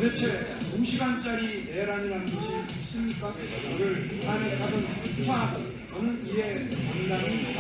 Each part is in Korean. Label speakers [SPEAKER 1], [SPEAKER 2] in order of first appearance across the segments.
[SPEAKER 1] 도대체 2시간짜리 내란이라는 것이 있습니까? 이를 탄핵하든 수사하든 저는 이에 상당히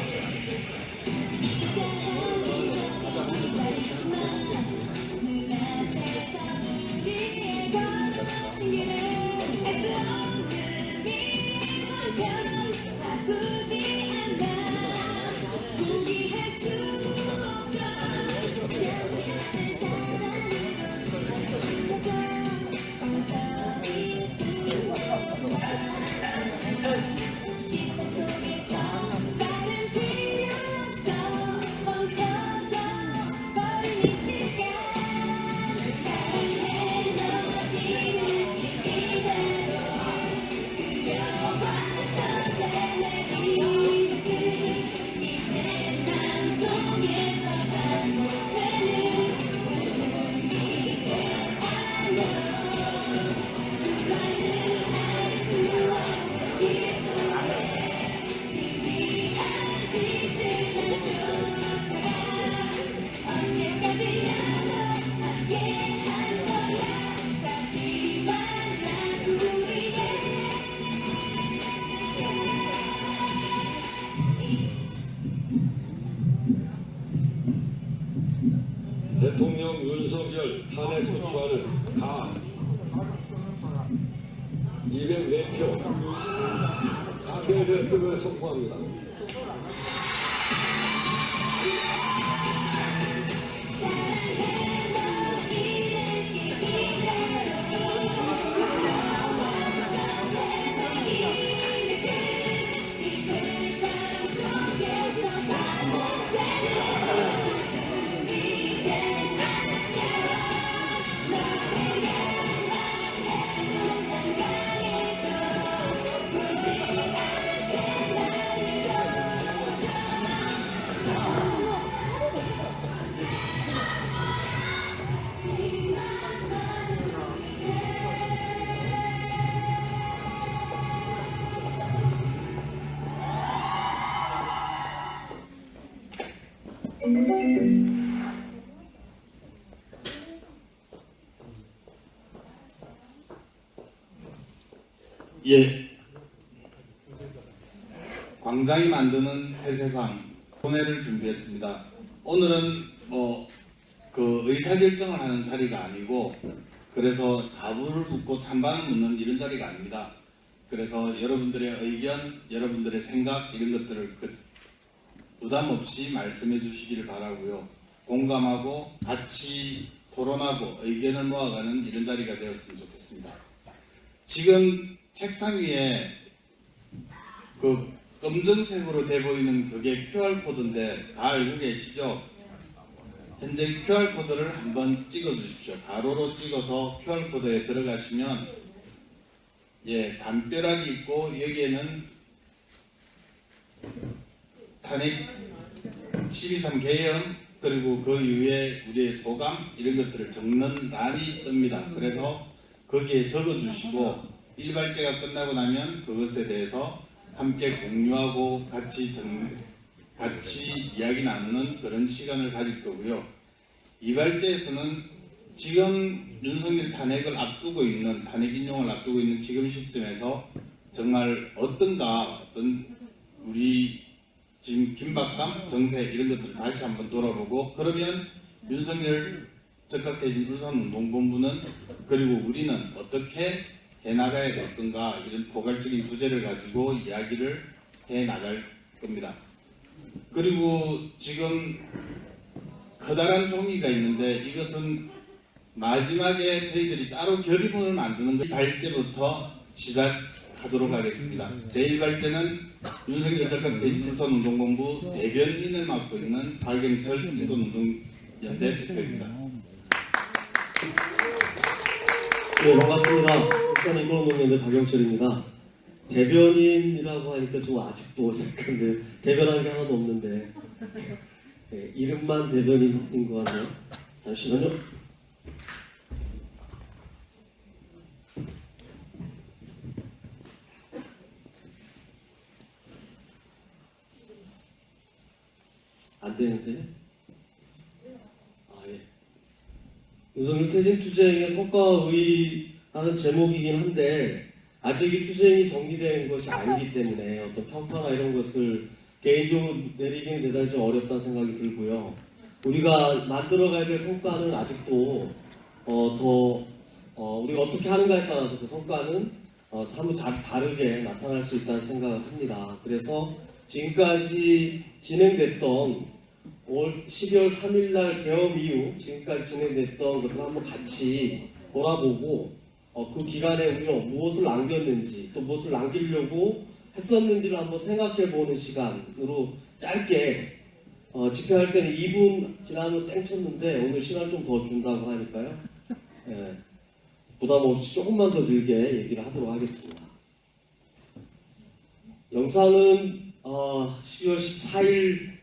[SPEAKER 2] 대통령 윤석열 탄핵 소추안은 다 204표 가결됐음을 선포합니다.
[SPEAKER 3] 예. 광장이 만드는 새 세상 토네를 준비했습니다. 오늘은 그 의사결정을 하는 자리가 아니고 그래서 다부를 묻고 찬반을 묻는 이런 자리가 아닙니다. 그래서 여러분들의 의견, 여러분들의 생각 이런 것들을 부담 없이 말씀해 주시기를 바라고요. 공감하고 같이 토론하고 의견을 모아가는 이런 자리가 되었으면 좋겠습니다. 지금 책상 위에 그 검정색으로 돼 보이는 그게 QR코드인데 다 알고 계시죠? 현재 QR코드를 한번 찍어 주십시오. 가로로 찍어서 QR코드에 들어가시면 담벼락이 있고 여기에는 탄핵 12.3 개헌 그리고 그 이후에 우리의 소감 이런 것들을 적는 란이 뜹니다. 그래서 거기에 적어 주시고 일발제가 끝나고 나면 그것에 대해서 함께 공유하고 같이 이야기 나누는 그런 시간을 가질 거고요. 이발제에서는 지금 윤석열 탄핵을 앞두고 있는 탄핵 인용을 앞두고 있는 지금 시점에서 정말 어떤 우리 지금 긴박감, 정세 이런 것들을 다시 한번 돌아보고 그러면 윤석열 적합대진 울산운동본부는 그리고 우리는 어떻게 해나가야 될 건가 이런 포괄적인 주제를 가지고 이야기를 해나갈 겁니다. 그리고 지금 커다란 종이가 있는데 이것은 마지막에 저희들이 따로 결의문을 만드는 거 발제부터 시작하도록 하겠습니다. 제1발제는 윤석열 적합대진 울산운동본부 대변인을 맡고 있는 박영철 인권운동연대 대표입니다.
[SPEAKER 4] 네, 반갑습니다. 울산인권운동연대 박영철입니다. 대변인이라고 하니까 좀 아직도 어색한데 대변한 게 하나도 없는데 네, 이름만 대변인인 것 같네요. 잠시만요. 안 되는데? 아, 예. 윤석열 퇴진 투쟁의 성과의하는 제목이긴 한데 아직 이 투쟁이 정리된 것이 아니기 때문에 어떤 평가나 이런 것을 개인적으로 내리기는 대단히 좀 어렵다는 생각이 들고요. 우리가 만들어가야 될 성과는 아직도 우리가 어떻게 하는가에 따라서 그 성과는 사뭇 다르게 나타날 수 있다는 생각을 합니다. 그래서 지금까지 진행됐던 올 12월 3일 날 개업 이후 지금까지 진행됐던 것들을 한번 같이 돌아보고 그 기간에 우리는 무엇을 남겼는지 또 무엇을 남기려고 했었는지를 한번 생각해보는 시간으로 짧게 집회할 때는 2분 지나면 땡쳤는데 오늘 시간 좀 더 준다고 하니까요. 부담 없이 조금만 더 길게 얘기를 하도록 하겠습니다. 영상은 12월 14일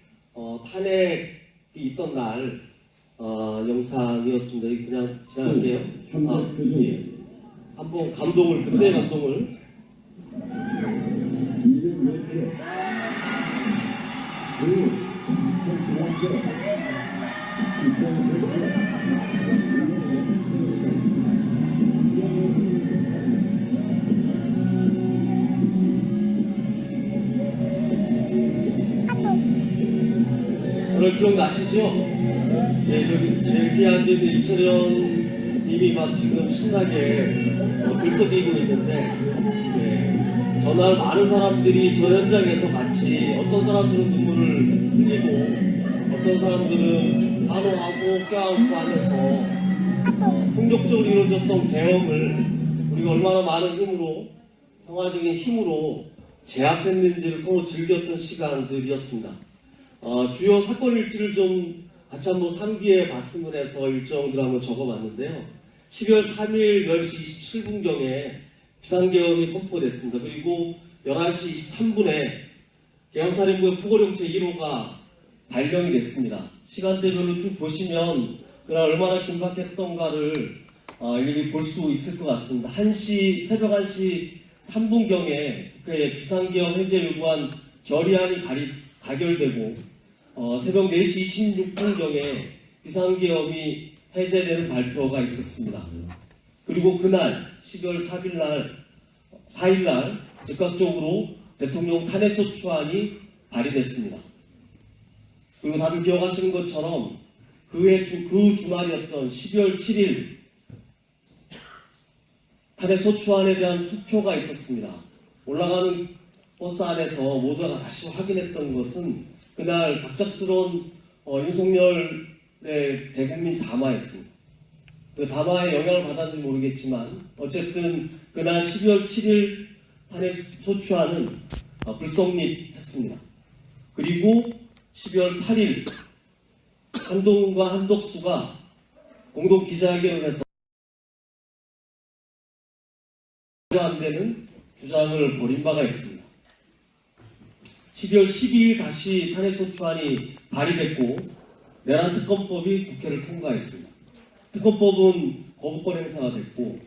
[SPEAKER 4] 탄핵이 있던 날 영상이었습니다. 그냥 지나갈게요. 예. 한번 감동을 그때 감동을 저를 기억나시죠? 네, 저기 제일 뒤에 앉아있는 이철현 님이 막 지금 신나게 들썩이고 있는데 전날 많은 사람들이 저 현장에서 같이 어떤 사람들은 눈물을 흘리고 어떤 사람들은 환호하고 껴안고 하면서 폭력적으로 이루어졌던 개혁을 우리가 얼마나 많은 힘으로 평화적인 힘으로 제압했는지를 서로 즐겼던 시간들이었습니다. 주요 사건 일지를 좀 같이 한번 상기해 봤으면 해서 일정들 한번 적어봤는데요. 12월 3일 10시 27분경에 비상계엄이 선포됐습니다. 그리고 11시 23분에 계엄사령부의 포고령체 1호가 발령이 됐습니다. 시간대별로 쭉 보시면 그날 얼마나 긴박했던가를 일일이 볼 수 있을 것 같습니다. 새벽 1시 3분경에 국회에 비상계엄 해제 요구안 결의안이 가결되고 새벽 4시 26분경에 비상계엄이 해제되는 발표가 있었습니다. 그리고 그날 12월 4일날 즉각적으로 대통령 탄핵소추안이 발의됐습니다. 그리고 다들 기억하시는 것처럼 그 주말이었던 12월 7일 탄핵소추안에 대한 투표가 있었습니다. 올라가는 버스 안에서 모두가 다시 확인했던 것은 그날 갑작스러운 윤석열의 대국민 담화였습니다. 그 담화에 영향을 받았는지 모르겠지만 어쨌든 그날 12월 7일 탄핵소추안은 불성립했습니다. 그리고 12월 8일 한동훈과 한덕수가 공동 기자회견을 해서 안 되는 주장을 벌인 바가 있습니다. 12월 12일 다시 탄핵소추안이 발의됐고 내란 특검법이 국회를 통과했습니다. 특검법은 거부권 행사가 됐고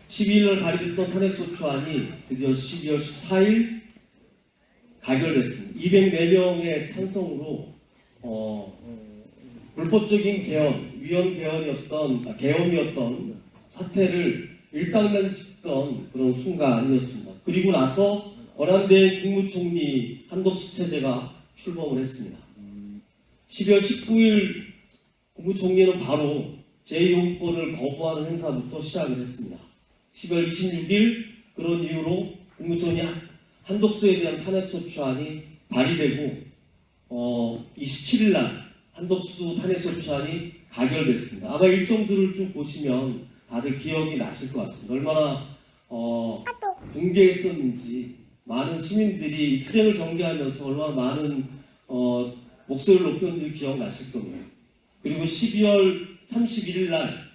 [SPEAKER 4] 12일날 발의됐던 탄핵소추안이 드디어 12월 14일 가결됐습니다. 204명의 찬성으로 불법적인 계엄이었던 사태를 일당면 찍던 그런 순간이었습니다. 그리고 나서 권한대행 국무총리 한덕수 체제가 출범을 했습니다. 12월 19일 국무총리는 바로 제2호권을 거부하는 행사부터 시작을 했습니다. 12월 26일 그런 이유로 국무총리 한덕수에 대한 탄핵소추안이 발의되고 27일 날 한덕수 탄핵소추안이 가결됐습니다. 아마 일정들을 쭉 보시면 다들 기억이 나실 것 같습니다. 얼마나 붕괴했었는지 많은 시민들이 투쟁을 전개하면서 얼마나 많은 목소리를 높였는지 기억나실 겁니다. 그리고 12월 31일 날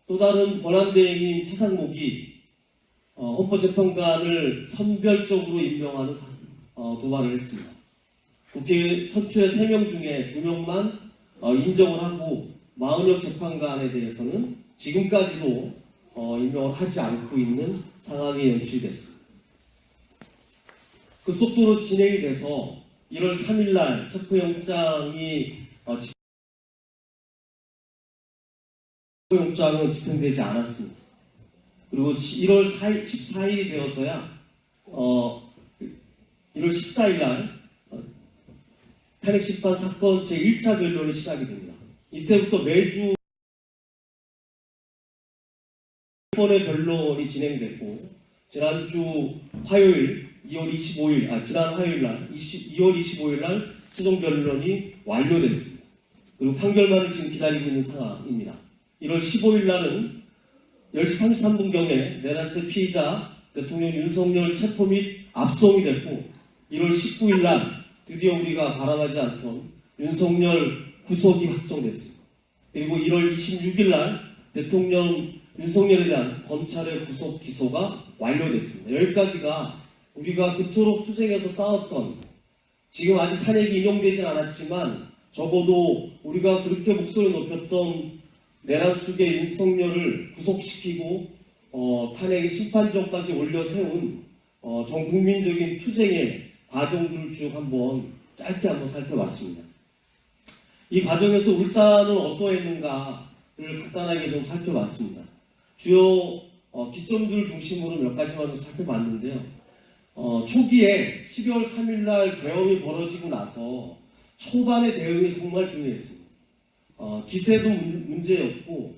[SPEAKER 4] 또 다른 권한대행인 최상목이 헌법재판관을 선별적으로 임명하는 도발을 했습니다. 국회 선출의 3명 중에 2명만 인정을 하고 40여 재판관에 대해서는 지금까지도 임명을 하지 않고 있는 상황이 연출됐습니다. 급속도로 진행이 돼서 1월 3일 날 체포영장이 영장은 집행되지 않았습니다. 그리고 1월 14일이 되어서야 1월 14일 날 탄핵심판 사건 제1차 변론이 시작이 됩니다. 이때부터 매주 번의 변론이 진행됐고 지난주 화요일 2월 25일 지난 화요일 날 2월 25일 날 최종 변론이 완료됐습니다. 그리고 판결만을 지금 기다리고 있는 상황입니다. 1월 15일 날은 10시 33분경에 내란죄 피의자 대통령 윤석열 체포 및 압송이 됐고 1월 19일 날 드디어 우리가 바라하지 않던 윤석열 구속이 확정됐습니다. 그리고 1월 26일 날 대통령 윤석열에 대한 검찰의 구속 기소가 완료됐습니다. 여기까지가 우리가 그토록 투쟁해서 싸웠던 지금 아직 탄핵이 인용되진 않았지만 적어도 우리가 그렇게 목소리 높였던 내란 속의 윤석열을 구속시키고 탄핵의 심판정까지 올려 세운 전 국민적인 투쟁의 과정들을 쭉 짧게 한번 살펴봤습니다. 이 과정에서 울산은 어떠했는가를 간단하게 좀 살펴봤습니다. 주요 기점들 중심으로 몇 가지만 좀 살펴봤는데요. 초기에 12월 3일 날 계엄이 벌어지고 나서 초반의 대응이 정말 중요했습니다. 기세도 문제였고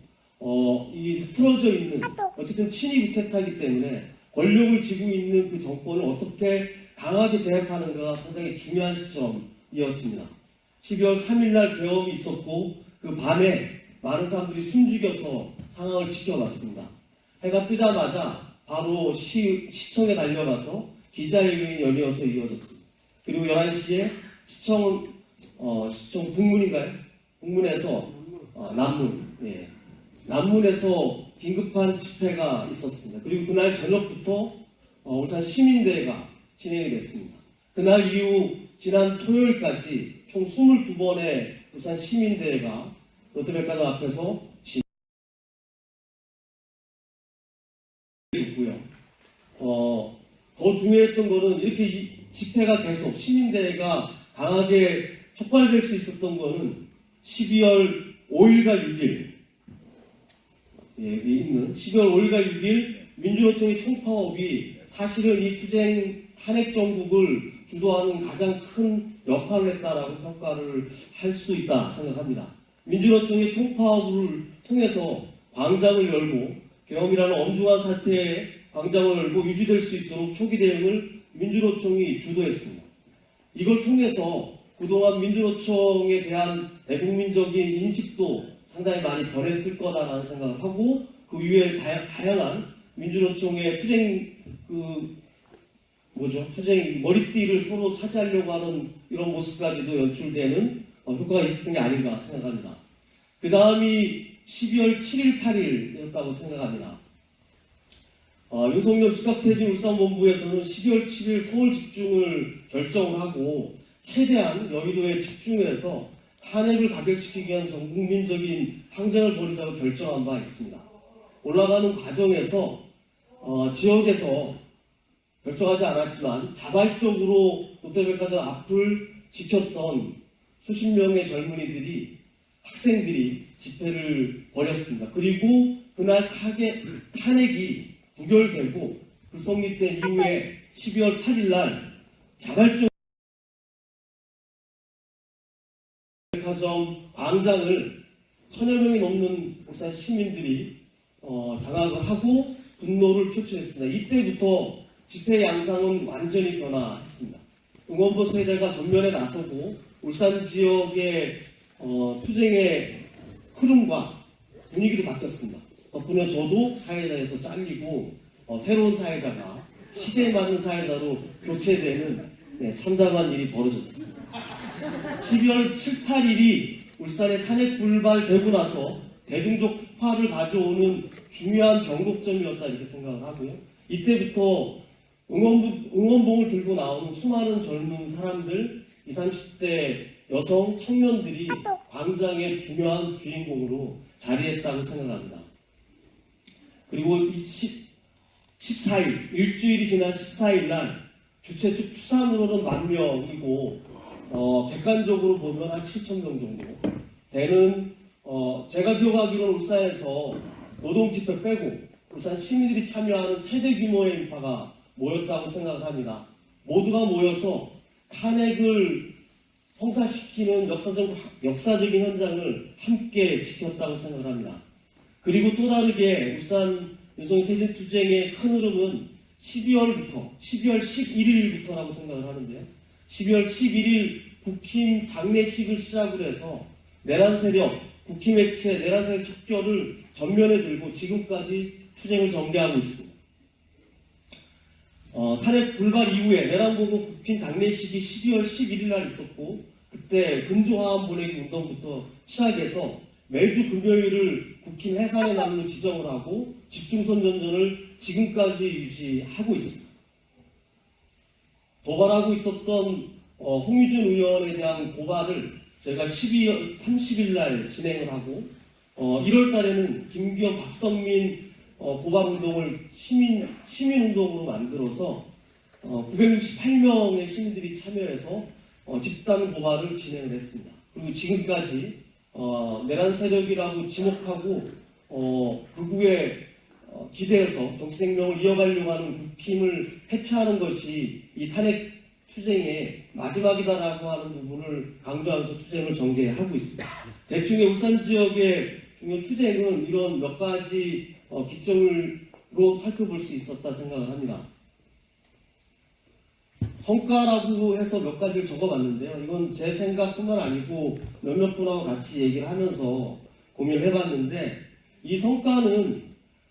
[SPEAKER 4] 이 흐트러져 있는 어쨌든 친위 구태타이기 때문에 권력을 쥐고 있는 그 정권을 어떻게 강하게 제압하는가가 상당히 중요한 시점이었습니다. 12월 3일 날 계엄이 있었고 그 밤에 많은 사람들이 숨죽여서 상황을 지켜봤습니다. 해가 뜨자마자 바로 시청에 달려가서 기자회견이 열려서 이어졌습니다. 그리고 11시에 시청 북문인가요? 북문에서 남문에서 긴급한 집회가 있었습니다. 그리고 그날 저녁부터 울산 시민대회가 진행이 됐습니다. 그날 이후 지난 토요일까지 총 22번의 울산 시민대회가 롯데백화점 앞에서 진행됐고요. 더 중요했던 거는 이렇게 집회가 계속 시민대회가 강하게 촉발될 수 있었던 거는 12월 5일과 6일 있는 12월 5일과 6일 민주노총의 총파업이 사실은 이 투쟁 탄핵 정국을 주도하는 가장 큰 역할을 했다라고 평가를 할 수 있다 생각합니다. 민주노총의 총파업을 통해서 광장을 열고 계엄이라는 엄중한 사태에 광장을 열고 유지될 수 있도록 초기 대응을 민주노총이 주도했습니다. 이걸 통해서 그동안 민주노총에 대한 대국민적인 인식도 상당히 많이 변했을 거다라는 생각을 하고 그 이후에 다양한 민주노총의 투쟁 머리띠를 서로 차지하려고 하는 이런 모습까지도 연출되는 효과가 있었던 게 아닌가 생각합니다. 그 다음이 12월 7일, 8일이었다고 생각합니다. 윤석열 즉각퇴진 울산본부에서는 12월 7일 서울 집중을 결정을 하고 최대한 여의도에 집중해서 탄핵을 가결시키기 위한 전 국민적인 항쟁을 벌이자고 결정한 바 있습니다. 올라가는 과정에서 지역에서 결정하지 않았지만 자발적으로 롯데백화점 앞을 지켰던 수십 명의 젊은이들이 학생들이 집회를 벌였습니다. 그리고 그날 탄핵이 부결되고 불성립된 이후에 12월 8일 날 자발적으로 백화점 광장을 1000여 명이 넘는 울산 시민들이 장악을 하고 분노를 표출했습니다. 이때부터 집회 양상은 완전히 변화했습니다. 응원부 세대가 전면에 나서고 울산 지역의 투쟁의 흐름과 분위기도 바뀌었습니다. 덕분에 저도 사회자에서 잘리고 새로운 사회자가 시대에 맞는 사회자로 교체되는 참담한 일이 벌어졌습니다. 12월 7, 8일이 울산의 탄핵 불발되고 나서 대중적 폭발을 가져오는 중요한 변곡점이었다 이렇게 생각을 하고요. 이때부터 응원봉을 들고 나오는 수많은 젊은 사람들, 20, 30대 여성, 청년들이 광장의 중요한 주인공으로 자리했다고 생각합니다. 그리고 14일, 일주일이 지난 14일 날 주최 측 추산으로는 10,000명이고 객관적으로 보면 한 7,000명 정도 되는 제가 기억하기로는 울산에서 노동 집회 빼고 울산 시민들이 참여하는 최대 규모의 인파가 모였다고 생각을 합니다. 모두가 모여서 탄핵을 성사시키는 역사적인 현장을 함께 지켰다고 생각을 합니다. 그리고 또 다르게 울산 윤석열 퇴진 투쟁의 큰 흐름은 12월 11일부터라고 생각을 하는데요. 12월 11일 국힘 장례식을 시작으로 해서 내란 세력, 국힘 해체, 내란 세력 척결을 전면에 들고 지금까지 투쟁을 전개하고 있습니다. 탄핵 불발 이후에 내란 보고 국힘 장례식이 12월 11일 날 있었고 그때 근조화환 보내기 운동부터 시작해서 매주 금요일을 국힘 해산의 날로 지정을 하고 집중선 전전을 지금까지 유지하고 있습니다. 도발하고 있었던 홍유준 의원에 대한 고발을 저희가 12월 30일 날 진행을 하고 1월 달에는 김기현, 박성민 고발운동을 시민운동으로 만들어서 968명의 시민들이 참여해서 집단 고발을 진행을 했습니다. 그리고 지금까지 내란 세력이라고 지목하고 극우에 기대해서 정치 생명을 이어가려고 하는 국힘을 해체하는 것이 이 탄핵 투쟁의 마지막이다라고 하는 부분을 강조하면서 투쟁을 전개하고 있습니다. 대충의 울산 지역의 중요 투쟁은 이런 몇 가지 기점으로 살펴볼 수 있었다 생각을 합니다. 성과라고 해서 몇 가지를 적어봤는데요. 이건 제 생각뿐만 아니고 몇몇 분하고 같이 얘기를 하면서 고민을 해봤는데 이 성과는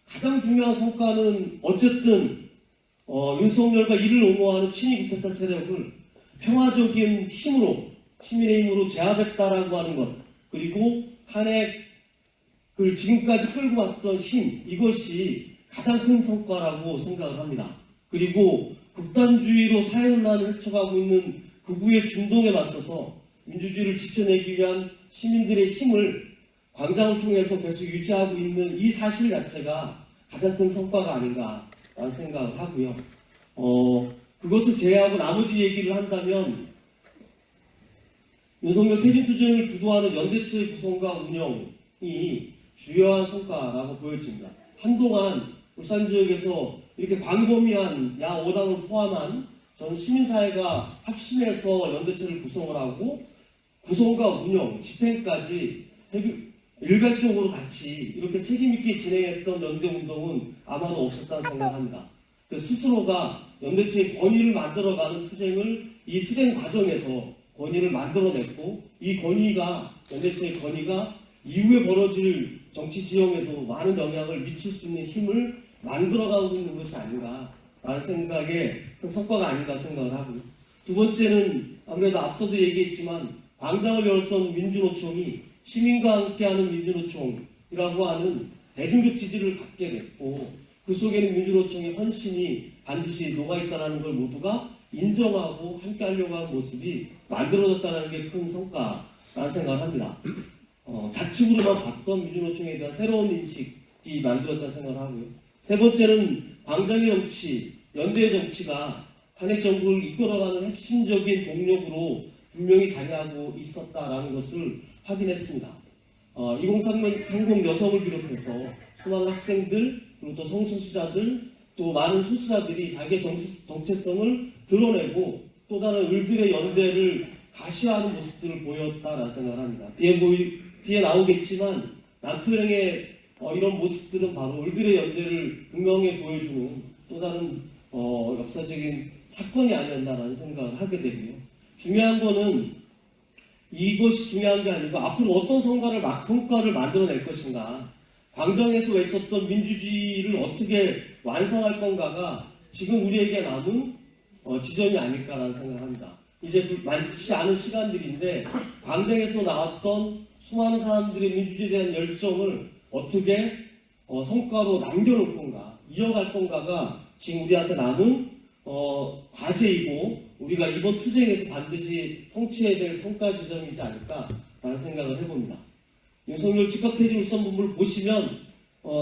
[SPEAKER 4] 가장 중요한 성과는 어쨌든 윤석열과 이를 옹호하는 친위 구테타 세력을 평화적인 힘으로 시민의 힘으로 제압했다라고 하는 것 그리고 탄핵을 지금까지 끌고 왔던 힘 이것이 가장 큰 성과라고 생각을 합니다. 그리고 극단주의로 사회논란을 헤쳐가고 있는 극우의 준동에 맞서서 민주주의를 지켜내기 위한 시민들의 힘을 광장을 통해서 계속 유지하고 있는 이 사실 자체가 가장 큰 성과가 아닌가라는 생각을 하고요. 그것을 제외하고 나머지 얘기를 한다면 윤석열 퇴진투쟁을 주도하는 연대체의 구성과 운영이 주요한 성과라고 보여집니다. 한동안 울산 지역에서 이렇게 광범위한 야 5당을 포함한 전 시민사회가 합심해서 연대체를 구성을 하고 구성과 운영, 집행까지 일괄적으로 같이 이렇게 책임있게 진행했던 연대운동은 아마도 없었다는 생각합니다. 스스로가 연대체의 권위를 만들어가는 투쟁을 이 투쟁 과정에서 권위를 만들어냈고 이 권위가 연대체의 권위가 이후에 벌어질 정치 지형에서 많은 영향을 미칠 수 있는 힘을 만들어가고 있는 것이 아닌가라는 생각에 큰 성과가 아닌가 생각을 하고요. 두 번째는 아무래도 앞서도 얘기했지만 광장을 열었던 민주노총이 시민과 함께하는 민주노총이라고 하는 대중적 지지를 갖게 됐고 그 속에는 민주노총의 헌신이 반드시 녹아있다는 걸 모두가 인정하고 함께하려고 하는 모습이 만들어졌다는 게 큰 성과라는 생각을 합니다. 좌측으로만 봤던 민주노총에 대한 새로운 인식이 만들었다는 생각을 하고요. 세 번째는 광장의 정치, 연대의 정치가 탄핵 정부를 이끌어가는 핵심적인 동력으로 분명히 자리하고 있었다라는 것을 확인했습니다. 2030 여성을 비롯해서 수많은 학생들 그리고 또 성소수자들 또 많은 소수자들이 자기의 정체성을 드러내고 또 다른 을들의 연대를 가시화하는 모습들을 보였다라는 생각을 합니다. 뒤에 나오겠지만 남투령의 이런 모습들은 바로 을들의 연대를 분명히 보여주는 또 다른 역사적인 사건이 아니었나라는 생각을 하게 되고요. 중요한 거는 이것이 중요한 게 아니고 앞으로 어떤 성과를 만들어낼 것인가 광장에서 외쳤던 민주주의를 어떻게 완성할 건가가 지금 우리에게 남은 지점이 아닐까라는 생각을 합니다. 이제 많지 않은 시간들인데 광장에서 나왔던 수많은 사람들의 민주주의에 대한 열정을 어떻게 성과로 남겨놓을 건가 이어갈 건가가 지금 우리한테 남은 과제이고 우리가 이번 투쟁에서 반드시 성취해야 될 성과 지점이지 않을까라는 생각을 해봅니다. 윤석열 즉각퇴진 울산본부를 보시면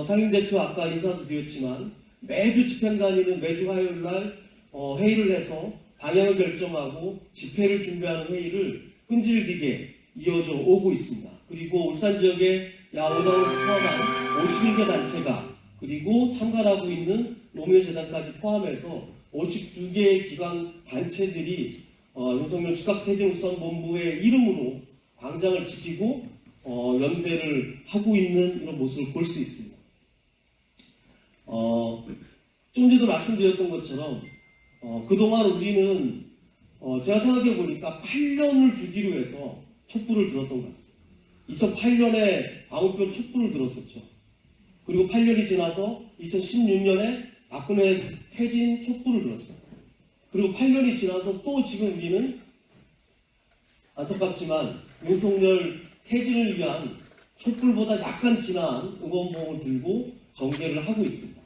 [SPEAKER 4] 상임대표 아까 인사도 드렸지만 매주 집행관리는 매주 화요일날 회의를 해서 방향을 결정하고 집회를 준비하는 회의를 끈질기게 이어져 오고 있습니다. 그리고 울산 지역의 야오당을 포함한 51개 단체가 그리고 참가하고 있는 노무현재단까지 포함해서 52개의 기관 단체들이 윤석열 즉각퇴진 울산본부의 이름으로 광장을 지키고 연대를 하고 있는 이런 모습을 볼 수 있습니다. 좀 전에도 말씀드렸던 것처럼 그동안 우리는 제가 생각해 보니까 8년을 주기로 해서 촛불을 들었던 것 같습니다. 2008년에 광우병 촛불을 들었었죠. 그리고 8년이 지나서 2016년에 박근혜 퇴진 촛불을 들었어요. 그리고 8년이 지나서 또 지금 우리는 안타깝지만 윤석열 퇴진을 위한 촛불보다 약간 진한 응원봉을 들고 정계를 하고 있습니다.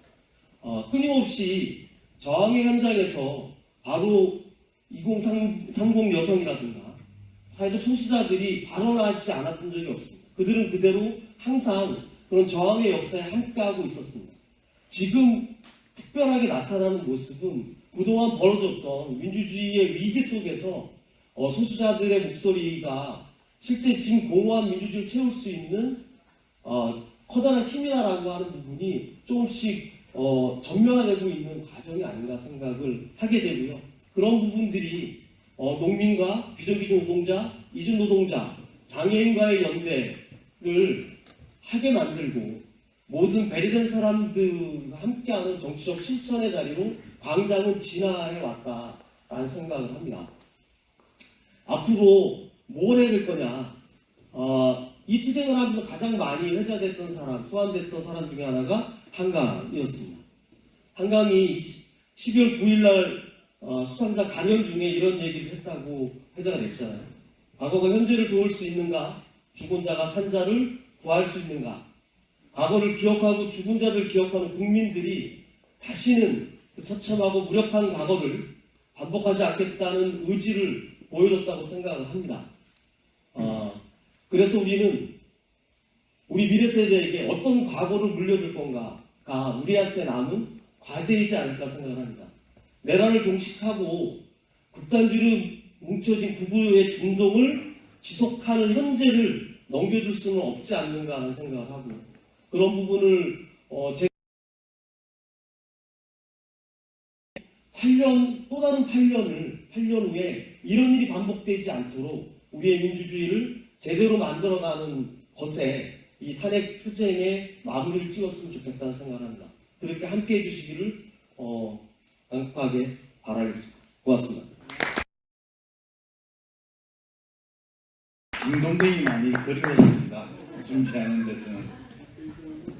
[SPEAKER 4] 끊임없이 저항의 현장에서 바로 2030 여성이라든가 사회적 소수자들이 발언하지 않았던 적이 없습니다. 그들은 그대로 항상 그런 저항의 역사에 함께하고 있었습니다. 지금 특별하게 나타나는 모습은 그동안 벌어졌던 민주주의의 위기 속에서 소수자들의 목소리가 실제 지금 공허한 민주주의를 채울 수 있는 커다란 힘이다라고 하는 부분이 조금씩 전면화되고 있는 과정이 아닌가 생각을 하게 되고요. 그런 부분들이 농민과 비정규직 노동자, 이중 노동자, 장애인과의 연대를 하게 만들고 모든 배려된 사람들과 함께하는 정치적 실천의 자리로 광장은 진화해 왔다라는 생각을 합니다. 앞으로 뭘 해야 될 거냐? 이 투쟁을 하면서 가장 많이 회자됐던 사람, 소환됐던 사람 중에 하나가 한강이었습니다. 한강이 12월 9일날 수상자 강연 중에 이런 얘기를 했다고 회자가 됐잖아요. 과거가 현재를 도울 수 있는가? 죽은 자가 산자를 구할 수 있는가? 과거를 기억하고 죽은 자들 기억하는 국민들이 다시는 그 처참하고 무력한 과거를 반복하지 않겠다는 의지를 보여줬다고 생각을 합니다. 그래서 우리는 우리 미래 세대에게 어떤 과거를 물려줄 건가가 우리한테 남은 과제이지 않을까 생각을 합니다. 내란을 종식하고 극단주의로 뭉쳐진 구구의 중동을 지속하는 현재를 넘겨줄 수는 없지 않는가 하는 생각을 하고 그런 부분을 8년, 또 다른 8년 후에 이런 일이 반복되지 않도록 우리의 민주주의를 제대로 만들어가는 것에 이 탄핵 투쟁에 마무리를 찍었으면 좋겠다는 생각을 합니다. 그렇게 함께 해주시기를 간곡하게 바라겠습니다. 고맙습니다.
[SPEAKER 3] 딩동댕이 많이 그리웠습니다. 준비하는 데서는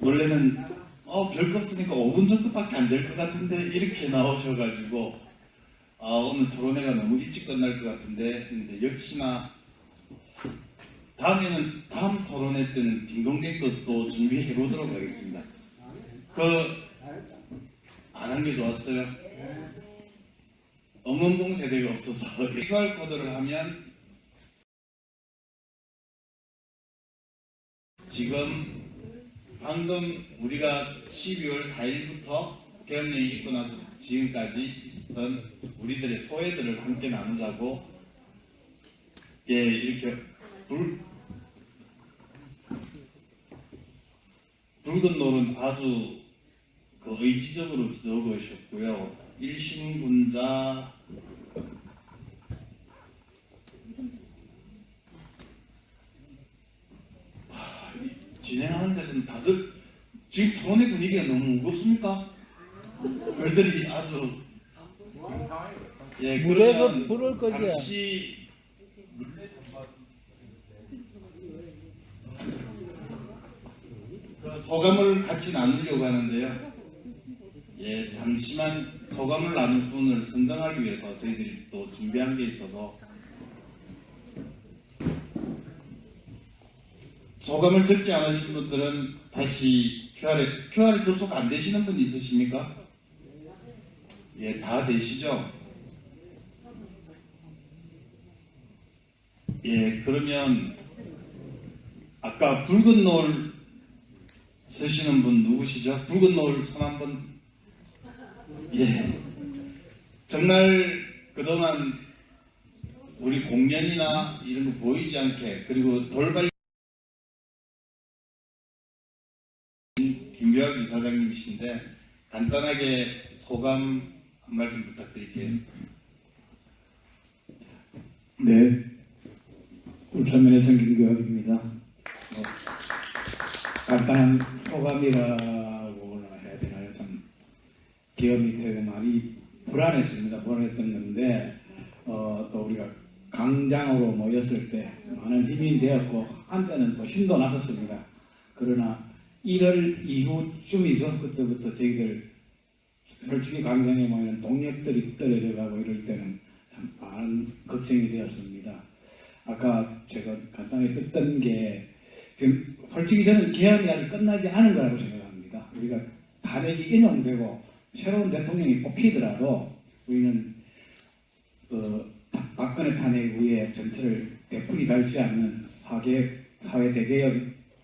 [SPEAKER 3] 원래는 별거 없으니까 5분 정도밖에 안 될 것 같은데 이렇게 나오셔가지고 오늘 토론회가 너무 일찍 끝날 것 같은데 근데 역시나 다음 토론회 때는 딩동댕도 또 준비해 보도록 하겠습니다. 안 한 게 좋았어요. 응원봉 세대가 없어서 QR코드를 하면 지금 방금 우리가 12월 4일부터 계엄령이 있고 나서 지금까지 있었던 우리들의 소회들을 함께 나누자고 이렇게 붉은 노는 아주 의지적으로 적으셨고요. 일신군자 진행하는 데서는 다들 지금 토론의 분위기가 너무 무겁습니까? 그들이 아주
[SPEAKER 5] 물에 부를 거지.
[SPEAKER 3] 잠시 소감을 같이 나누려고 하는데요. 잠시만 소감을 나눌 분을 선정하기 위해서 저희들이 또 준비한 게 있어서 소감을 적지 않으신 분들은 다시 QR 접속 안 되시는 분 있으십니까? 다 되시죠? 그러면 아까 붉은 노을 쓰시는 분 누구시죠? 붉은 노을 손 한번. 정말 그동안 우리 공연이나 이런 거 보이지 않게, 그리고 돌발 김교학 이사장님이신데 간단하게 소감 한 말씀 부탁드릴게요.
[SPEAKER 1] 네, 울산면에선 김교학입니다. 간단한 소감이라고 해야 되나요? 좀 기업이 되고 많이 불안했습니다. 불안했던 건데 또 우리가 강장으로 모였을 때 많은 힘이 되었고 한때는 또 힘도 났었습니다. 그러나 1월 이후쯤이죠. 그때부터 저희들 솔직히 강장에 모이는 동력들이 떨어져 가고 이럴 때는 참 많은 걱정이 되었습니다. 아까 제가 간단히 썼던 게 지금 솔직히 저는 개헌이 아직 끝나지 않은 거라고 생각합니다. 우리가 탄핵이 인용되고 새로운 대통령이 뽑히더라도 우리는 박근혜 탄핵 후에 전체를 되풀이 밟지 않는 사회 대개혁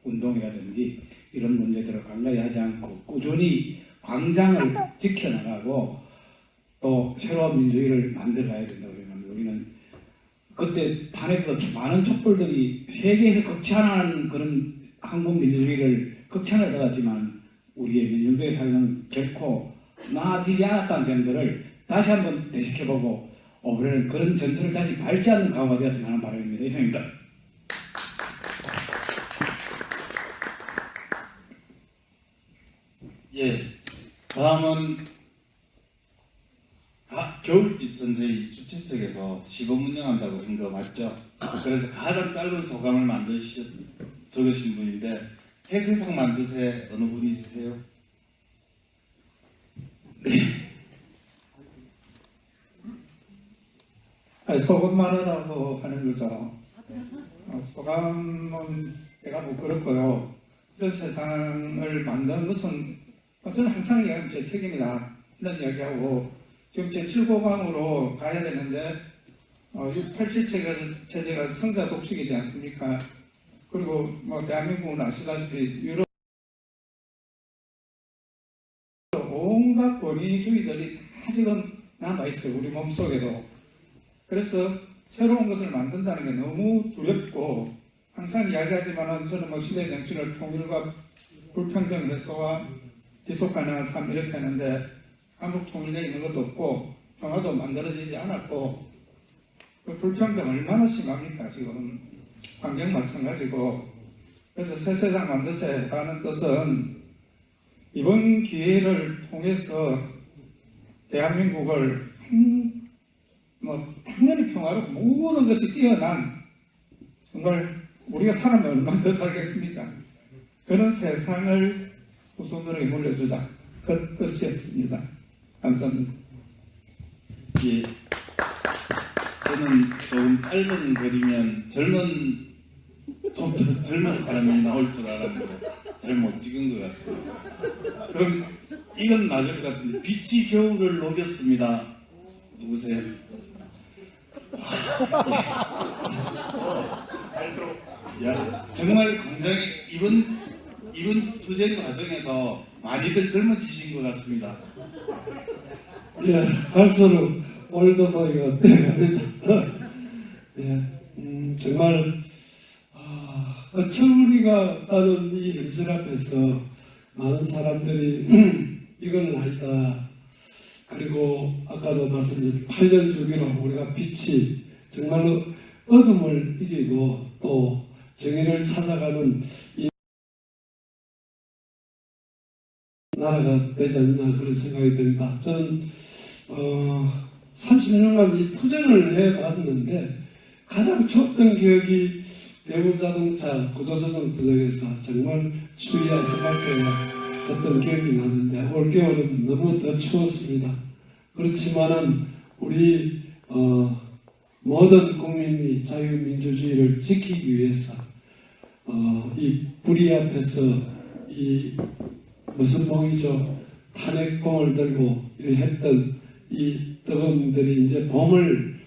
[SPEAKER 1] 운동이라든지 이런 문제들을 간과히 하지 않고 꾸준히 광장을 지켜나가고 또 새로운 민주주의를 만들어가야 된다고 생각합니다. 우리는 그때 탄핵도 많은 촛불들이 세계에서 극찬하는 그런 한국 민주주의를 극찬을 받았지만 우리의 민주주의 삶은 결코 나아지지 않았다는 점들을 다시 한번 되새겨보고 올해는 그런 전철을 다시 밟지 않는 각오가 되었으면 하는 바람입니다. 이상입니다.
[SPEAKER 3] 예, 다음은 겨울빛 전제의 주최 측에서 시범 운영한다고 한 거 맞죠? 그래서 가장 짧은 소감을 적으신 분인데 새세상 만드세 어느 분이세요?
[SPEAKER 5] 소금 말하라고 하는 거죠. 소감은 제가 뭐 그렇고요. 이런 세상을 만드는 것은 저는 항상 이야기하면 제 책임이다 이런 이야기하고 지금 제7고강으로 가야 되는데 687 체제가 성자 독식이지 않습니까? 그리고 뭐 대한민국은 아시다시피 유럽 온갖 권위주의들이 다 지금 남아있어요. 우리 몸속에도. 그래서 새로운 것을 만든다는 게 너무 두렵고 항상 이야기하지만 저는 뭐 시대 정치를 통일과 불평등 해소와 지속 가능한 삶 이렇게 하는데 한국 통일되어 있는 것도 없고 평화도 만들어지지 않았고 그 불평등 얼마나 심합니까 지금. 환경 마찬가지고. 그래서 새 세상 만드세라는 뜻은 이번 기회를 통해서 대한민국을 당연히 평화롭고 모든 것이 뛰어난 정말 우리가 살아면 얼마나 더 살겠습니까? 그런 세상을 후손들에게 물려주자. 그 뜻이었습니다. 감사합니다.
[SPEAKER 3] 예, 저는 조금 짧은 글이면 좀 더 젊은 사람이 나올 줄 알았는데 잘 못 찍은 것 같습니다. 그럼 이건 맞을 것 같은데 빛이 겨울을 녹였습니다. 누구세요? 야, 정말 굉장히 이번 투쟁 과정에서 많이들 젊어지신 것 같습니다.
[SPEAKER 6] 예, 갈수록 올드보이가 되어갑니다. 예, 정말 어처구니가 없다는 이 현실 앞에서 많은 사람들이 이건 아니다. 그리고 아까도 말씀드린 8년 주기로 우리가 빛이 정말로 어둠을 이기고 또 정의를 찾아가는 이 나라가 되지 않나 그런 생각이 듭니다. 저는 30년간 이 투쟁을 해봤는데 가장 컸던 기억이 대구자동차 구조조정 투쟁에서 정말 추위와 스마트가 했던 기억이 나는데 올겨울은 너무 더 추웠습니다. 그렇지만은 우리 모든 국민이 자유민주주의를 지키기 위해서 이 불의 앞에서 이 무슨 봉이죠? 탄핵봉을 들고 했던 이 뜨거움들이 이제 봄을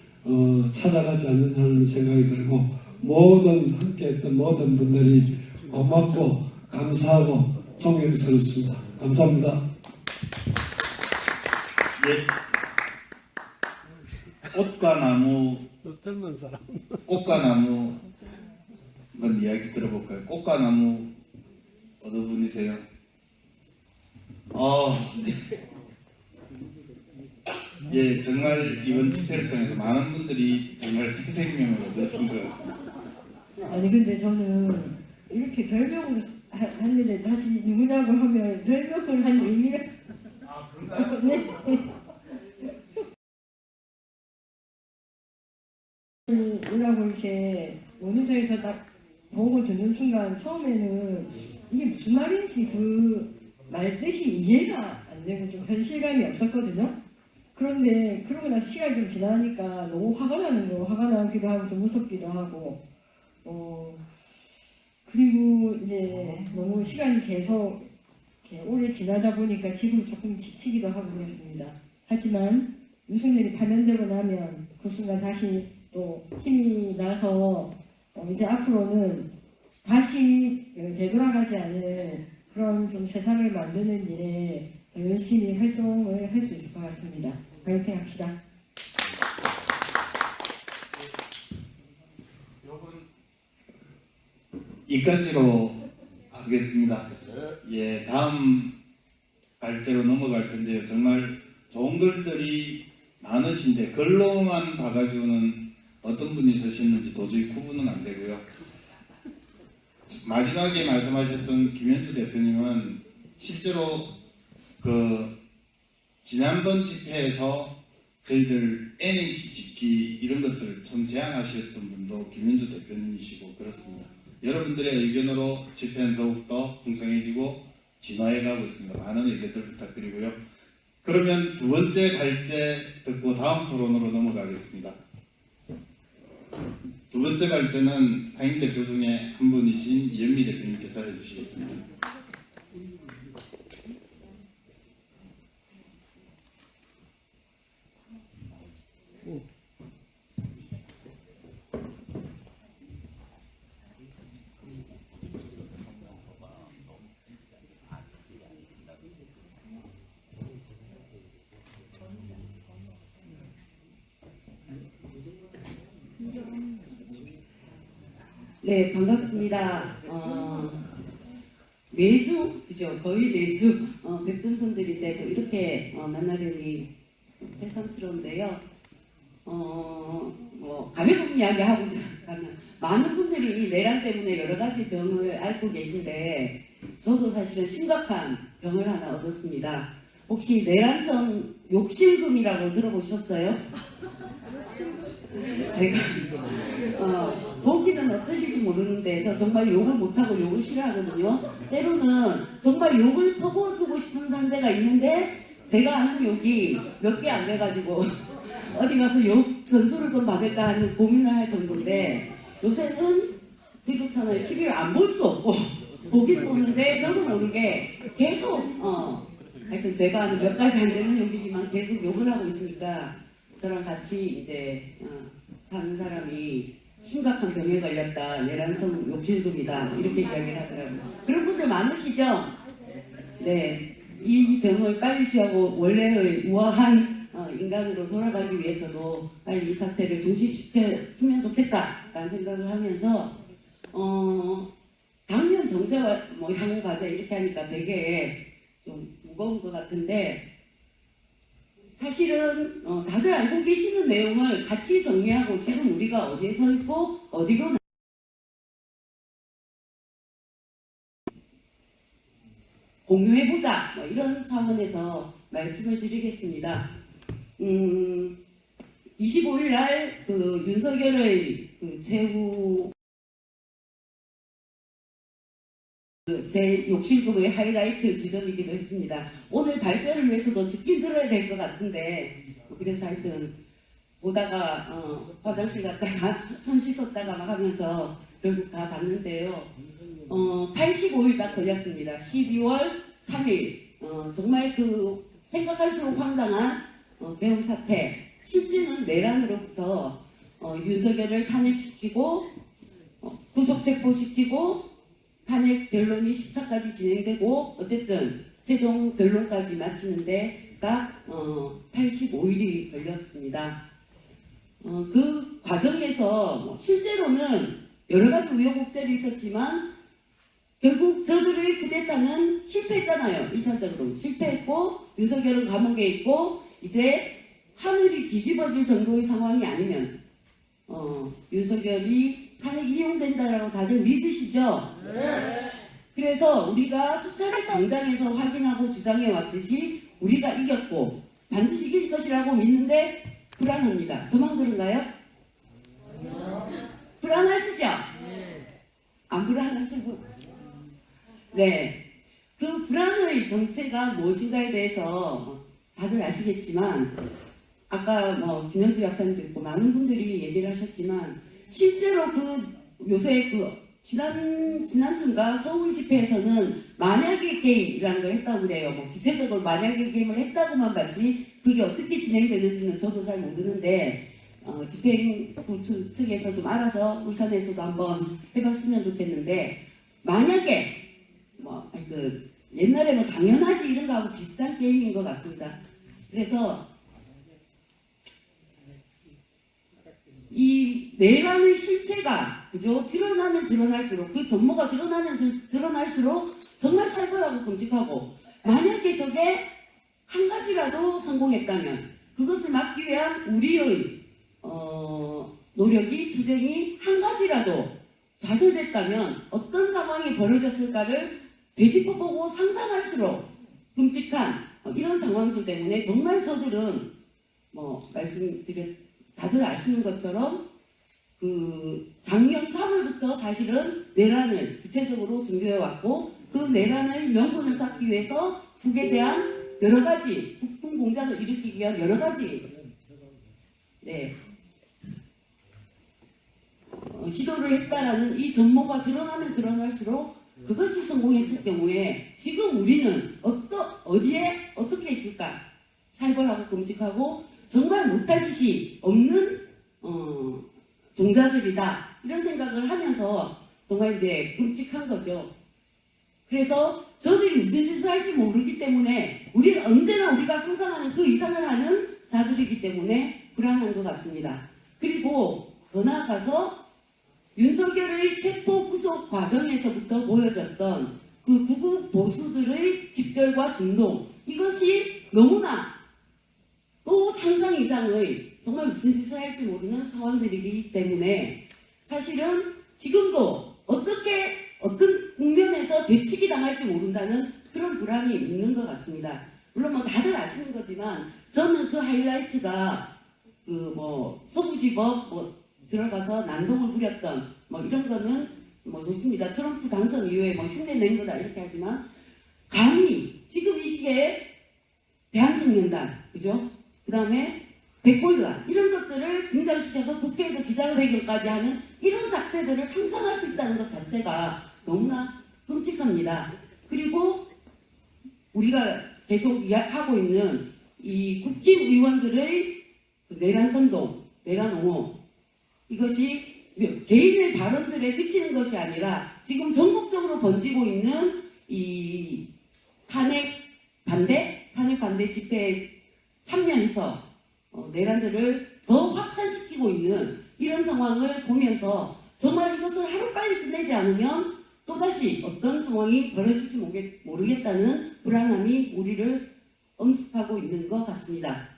[SPEAKER 6] 찾아가지 않느냐는 생각이 들고 모든 함께했던 모든 분들이 고맙고 감사하고 존경스럽습니다. 감사합니다.
[SPEAKER 3] 예. 꽃과 나무
[SPEAKER 6] 젊은 사람.
[SPEAKER 3] 꽃가나무 한번 이야기 들어볼까요? 꽃가나무 어느 분이세요? 네. 예, 정말 이번 집회를 통해서 많은 분들이 정말 새 생명을 얻으신 것 같습니다.
[SPEAKER 7] 아니 근데 저는 이렇게 별명으로 했는데 다시 누구냐고 하면 별명을 한 의미가 네. 이라고 이렇게 모니터에서 딱 보고 듣는 순간 처음에는 이게 무슨 말인지 그 말 뜻이 이해가 안 되고 좀 현실감이 없었거든요. 그런데 그러고 나서 시간이 좀 지나니까 너무 화가 나는 거, 화가 나기도 하고 좀 무섭기도 하고 그리고 이제 너무 시간이 계속 이렇게 오래 지나다 보니까 지금 조금 지치기도 하고 그렇습니다. 하지만 윤석열이 파면되고 나면 그 순간 다시 또 힘이 나서 이제 앞으로는 다시 되돌아가지 않을 그런 좀 세상을 만드는 일에 더 열심히 활동을 할 수 있을 것 같습니다. 파이팅 합시다.
[SPEAKER 3] 이까지로 하겠습니다. 예, 다음 발제로 넘어갈 텐데요. 정말 좋은 글들이 많으신데 글로만 봐가지고는 어떤 분이 쓰시는지 도저히 구분은 안 되고요. 마지막에 말씀하셨던 김현주 대표님은 실제로 그 지난번 집회에서 저희들 NMC 짓기 이런 것들을 처음 제안하셨던 분도 김현주 대표님이시고 그렇습니다. 여러분들의 의견으로 집회는 더욱더 풍성해지고 진화해가고 있습니다. 많은 의견들 부탁드리고요. 그러면 두 번째 발제 듣고 다음 토론으로 넘어가겠습니다. 두 번째 발제는 상임대표 중에 한 분이신 이현미 대표님께서 해주시겠습니다.
[SPEAKER 8] 네, 반갑습니다. 매주, 그죠? 거의 매주 뵙던 분들인데도 이렇게 만나려니 새삼스러운데요. 뭐 가벼운 이야기 하고 들어가면 많은 분들이 이 내란 때문에 여러 가지 병을 앓고 계신데 저도 사실은 심각한 병을 하나 얻었습니다. 혹시 내란성 욕실금이라고 들어보셨어요? 제가 보기는 어떠실지 모르는데 저 정말 욕을 못하고 욕을 싫어하거든요. 때로는 정말 욕을 퍼부어주고 싶은 상대가 있는데 제가 하는 욕이 몇 개 안 돼가지고 어디 가서 욕 전수를 좀 받을까 하는 고민을 할 정도인데 요새는 그렇잖아요. TV를 안 볼 수 없고 보긴 보는데 저도 모르게 계속 하여튼 제가 하는 몇 가지 안 되는 욕이지만 계속 욕을 하고 있으니까 저랑 같이 이제 사는 사람이 심각한 병에 걸렸다. 내란성 욕실금이다. 이렇게 이야기를 하더라고요. 그런 분들 많으시죠? 네. 이 병을 빨리 취하고 원래의 우아한 인간으로 돌아가기 위해서도 빨리 이 사태를 종식시켰으면 좋겠다라는 생각을 하면서 당면 정세와 뭐 향후 과제 이렇게 하니까 되게 좀 무거운 것 같은데 사실은 다들 알고 계시는 내용을 같이 정리하고 지금 우리가 어디에 서 있고 어디로 공유해보자 뭐 이런 차원에서 말씀을 드리겠습니다. 25일 날 그 윤석열의 그 최후 제 욕실금의 하이라이트 지점이기도 했습니다. 오늘 발제를 위해서도 듣긴 들어야 될 것 같은데 그래서 하여튼 보다가 화장실 갔다가 손 씻었다가 막 하면서 결국 다 봤는데요. 85일 딱 걸렸습니다. 12월 3일 정말 그 생각할수록 황당한 배움 사태 실제는 내란으로부터 윤석열을 탄핵시키고 구속 체포시키고 탄핵 변론이 14까지 진행되고 어쨌든 최종 변론까지 마치는데 딱 85일이 걸렸습니다. 그 과정에서 실제로는 여러 가지 우여곡절이 있었지만 결국 저들의 쿠데타는 실패했잖아요. 1차적으로 실패했고 윤석열은 감옥에 있고 이제 하늘이 뒤집어질 정도의 상황이 아니면 윤석열이 탄핵 이용된다라고 다들 믿으시죠? 그래서 우리가 수차례 당장에서 확인하고 주장해 왔듯이 우리가 이겼고 반드시 이길 것이라고 믿는데 불안합니다. 저만 그런가요? 불안하시죠? 안 불안하시고? 네. 그 불안의 정체가 무엇인가에 대해서 다들 아시겠지만 아까 뭐 김현수 약사님도 있고 많은 분들이 얘기를 하셨지만 실제로 요새 지난주인가 서울 집회에서는 만약의 게임이라는 걸 했다고 그래요. 뭐 구체적으로 만약의 게임을 했다고만 봤지 그게 어떻게 진행되는지는 저도 잘 모르는데 집행부 측에서 좀 알아서 울산에서도 한번 해봤으면 좋겠는데 만약에 옛날에 뭐 당연하지 이런 거하고 비슷한 게임인 것 같습니다. 그래서 이 내란의 실체가 그죠 드러나면 드러날수록 그 전모가 드러나면 드러날수록 정말 살벌하고 끔찍하고 만약에 저게 한 가지라도 성공했다면 그것을 막기 위한 우리의 노력이 투쟁이 한 가지라도 좌절됐다면 어떤 상황이 벌어졌을까를 되짚어보고 상상할수록 끔찍한 이런 상황들 때문에 정말 저들은 다들 아시는 것처럼 작년 3월부터 사실은 내란을 구체적으로 준비해왔고 그 내란의 명분을 쌓기 위해서 북에 대한 여러 가지 북풍 공작을 일으키기 위한 여러 가지 시도를 했다라는 이 전모가 드러나면 드러날수록 그것이 성공했을 경우에 지금 우리는 어디에 어떻게 있을까? 살벌하고 끔찍하고 정말 못할 짓이 없는 종자들이다 이런 생각을 하면서 정말 이제 끔찍한 거죠. 그래서 저들이 무슨 짓을 할지 모르기 때문에 언제나 우리가 상상하는 그 이상을 하는 자들이기 때문에 불안한 것 같습니다. 그리고 더 나아가서 윤석열의 체포 구속 과정에서부터 보여졌던 그 구국 보수들의 집결과 진동 이것이 너무나 또 상상 이상의 정말 무슨 짓을 할지 모르는 상황들이기 때문에 사실은 지금도 어떤 국면에서 되치기 당할지 모른다는 그런 불안이 있는 것 같습니다. 물론 뭐 다들 아시는 거지만 저는 그 하이라이트가 서부지법 들어가서 난동을 부렸던 이런 거는 좋습니다. 트럼프 당선 이후에 흉내 낸 거다 이렇게 하지만 감히 지금 이 시기에 대한청년단 그죠? 그 다음에 백골단 이런 것들을 등장시켜서 국회에서 기자회견까지 하는 이런 작태들을 상상할 수 있다는 것 자체가 너무나 끔찍합니다. 그리고 우리가 계속 하고 있는 이 국힘의원들의 내란 선동, 내란 옹호 이것이 개인의 발언들에 그치는 것이 아니라 지금 전국적으로 번지고 있는 이 탄핵 반대 집회에 참여해서 내란들을 더 확산시키고 있는 이런 상황을 보면서 정말 이것을 하루빨리 끝내지 않으면 또다시 어떤 상황이 벌어질지 모르겠다는 불안함이 우리를 엄습하고 있는 것 같습니다.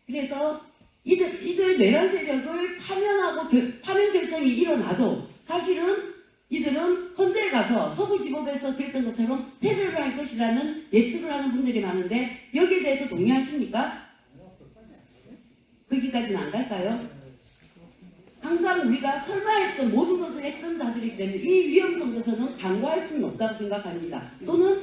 [SPEAKER 8] 그래서 이들 내란 세력을 파면 결정이 일어나도 사실은 이들은 헌재에 가서 서부지법에서 그랬던 것처럼 테러를 할 것이라는 예측을 하는 분들이 많은데 여기에 대해서 동의하십니까? 거기까지는 안 갈까요? 항상 우리가 설마 했던 모든 것을 했던 자들이기 때문에 이 위험성도 저는 간과할 수는 없다고 생각합니다. 또는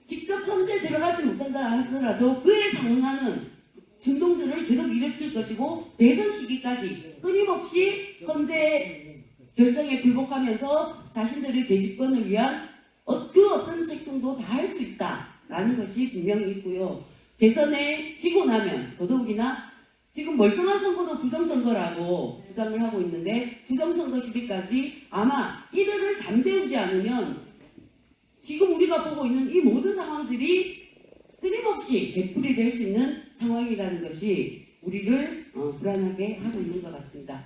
[SPEAKER 8] 직접 헌재에 들어가지 못한다 하더라도 그에 상응하는 진동들을 계속 일으킬 것이고 대선 시기까지 끊임없이 헌재 결정에 굴복하면서 자신들의 재집권을 위한 그 어떤 책동도 다 할 수 있다라는 것이 분명히 있고요. 대선에 지고 나면 더더욱이나 지금 멀쩡한 선거도 부정선거라고 주장을 하고 있는데 부정선거 시기까지 아마 이들을 잠재우지 않으면 지금 우리가 보고 있는 이 모든 상황들이 끊임없이 되풀이 될 수 있는 상황이라는 것이 우리를 불안하게 하고 있는 것 같습니다.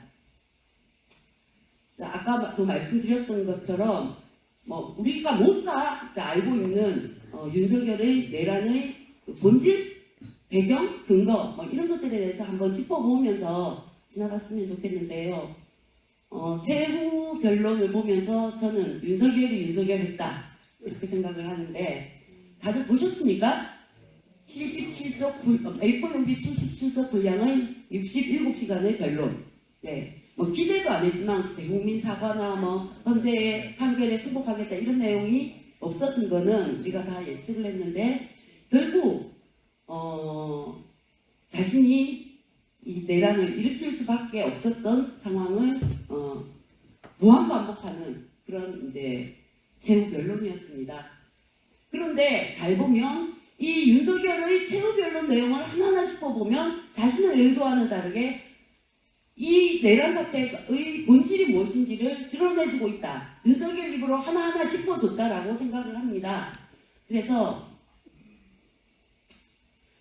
[SPEAKER 8] 자, 아까도 말씀드렸던 것처럼 우리가 모두 다 알고 있는 윤석열의 내란의 본질, 배경, 근거 이런 것들에 대해서 한번 짚어보면서 지나갔으면 좋겠는데요. 최후 변론을 보면서 저는 윤석열이 윤석열했다 이렇게 생각을 하는데 다들 보셨습니까? 77쪽 A4 용지 77쪽 분량의 67시간의 변론. 네. 기대도 안 했지만 대국민 사과나 헌재의 판결에 승복하겠다 이런 내용이 없었던 거는 우리가 다 예측을 했는데 결국 자신이 이 내란을 일으킬 수밖에 없었던 상황을 무한 반복하는 그런 이제 최후 변론이었습니다. 그런데 잘 보면 이 윤석열의 최후 변론 내용을 하나하나 짚어보면 자신의 의도와는 다르게 이 내란 사태의 본질이 무엇인지를 드러내주고 있다. 윤석열 입으로 하나하나 짚어줬다라고 생각을 합니다. 그래서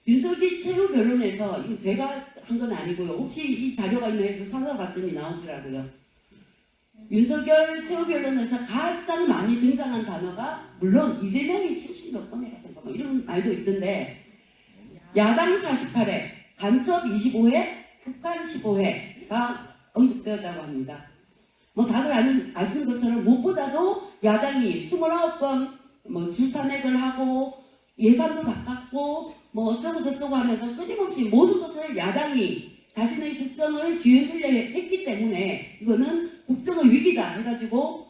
[SPEAKER 8] 윤석열 최후 변론에서 이거 제가 한 건 아니고요. 혹시 이 자료가 있나 해서 찾아봤더니 나오더라고요. 윤석열 최후 변론에서 가장 많이 등장한 단어가 물론 이재명이 70몇 번이라든가 이런 말도 있던데 야당 48회, 간첩 25회, 북한 15회가 언급되었다고 합니다. 다들 아시는 것처럼 무엇보다도 야당이 29건 줄탄핵을 하고 예산도 다 깎고 어쩌고 저쩌고 하면서 끊임없이 모든 것을 야당이 자신의 국정을 뒤흔들려 했기 때문에 이거는 국정의 위기다 해가지고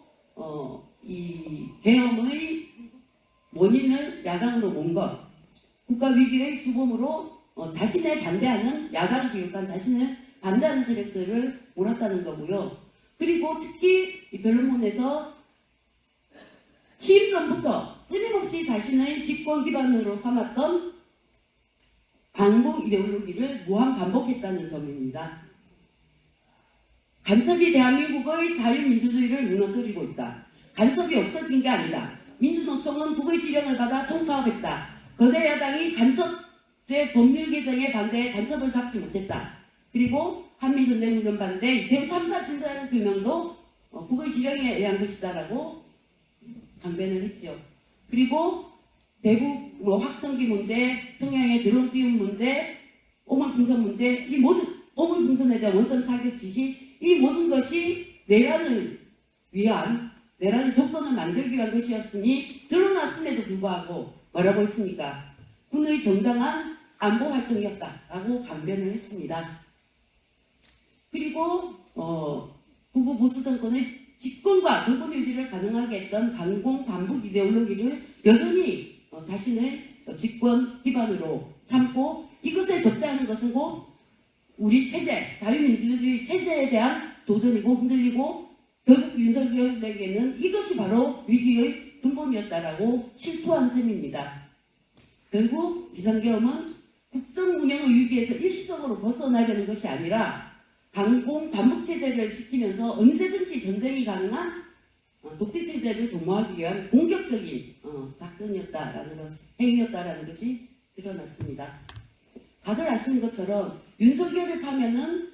[SPEAKER 8] 이 계엄의 원인을 야당으로 몬 것, 국가 위기의 주범으로 자신의 반대하는 야당을 비롯한 자신을 반대하는 세력들을 몰았다는 거고요. 그리고 특히 이 변론문에서 취임 전부터 끊임없이 자신의 집권 기반으로 삼았던 반공 이데올로기를 무한 반복했다는 점입니다. 간첩이 대한민국의 자유민주주의를 무너뜨리고 있다. 간첩이 없어진 게 아니다. 민주노총은 북의 지령을 받아 총파업했다. 거대 야당이 간첩죄 법률 개정에 반대해 간첩을 잡지 못했다. 그리고 한미전쟁 반대 이태원 참사 진상 규명도 북의 지령에 의한 것이다라고 강변을 했죠. 그리고 대북 확성기 문제, 평양의 드론 띄움 문제, 오물풍선 문제, 이 모든 오물풍선에 대한 원점 타격 지시, 이 모든 것이 내란을 위한 내란의 조건을 만들기 위한 것이었으니 드러났음에도 불구하고 뭐라고 했습니까? 군의 정당한 안보 활동이었다라고 강변을 했습니다. 그리고 극우 보수 정권의 집권과 정권 유지를 가능하게 했던 반공 반북 이데올로기를 여전히 자신의 집권 기반으로 삼고 이것에 접대하는 것은 곧 우리 체제, 자유민주주의 체제에 대한 도전이고 흔들리고 결국 윤석열에게는 이것이 바로 위기의 근본이었다라고 실토한 셈입니다. 결국 비상계엄은 국정 운영의 위기에서 일시적으로 벗어나려는 것이 아니라 반공 반북체제를 지키면서 언제든지 전쟁이 가능한 독재체제를 도모하기 위한 공격적인 작전이었다라는 것, 행위였다라는 것이 드러났습니다. 다들 아시는 것처럼 윤석열을 파면은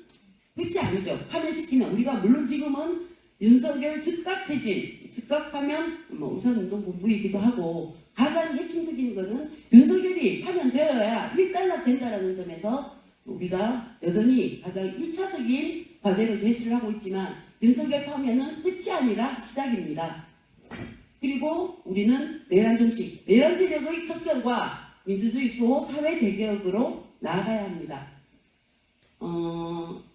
[SPEAKER 8] 끝이 아니죠. 파면시키면 우리가 물론 지금은 윤석열 즉각 퇴진, 즉각 파면 우선운동본부이기도 하고 가장 핵심적인 것은 윤석열이 파면되어야 일단락 된다라는 점에서 우리가 여전히 가장 1차적인 과제로 제시를 하고 있지만 윤석열 파면은 끝이 아니라 시작입니다. 그리고 우리는 내란 정식, 내란 세력의 척결과 민주주의 수호 사회 대개혁으로 나아가야 합니다.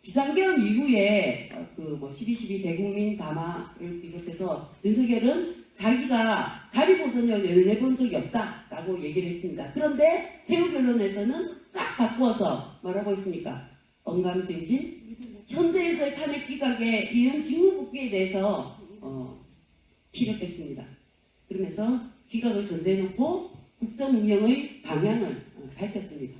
[SPEAKER 8] 비상계엄 이후에 12.12 대국민 담화를 비롯해서 윤석열은 자기가 자리 보전을 내본 적이 없다라고 얘기를 했습니다. 그런데 최후 변론에서는 싹 바꾸어서 뭐라고 했습니까? 언감생진, 현재에서의 탄핵 기각에 이은 직무복귀에 대해서 피력했습니다. 그러면서 기각을 전제해 놓고 국정 운영의 방향을 밝혔습니다.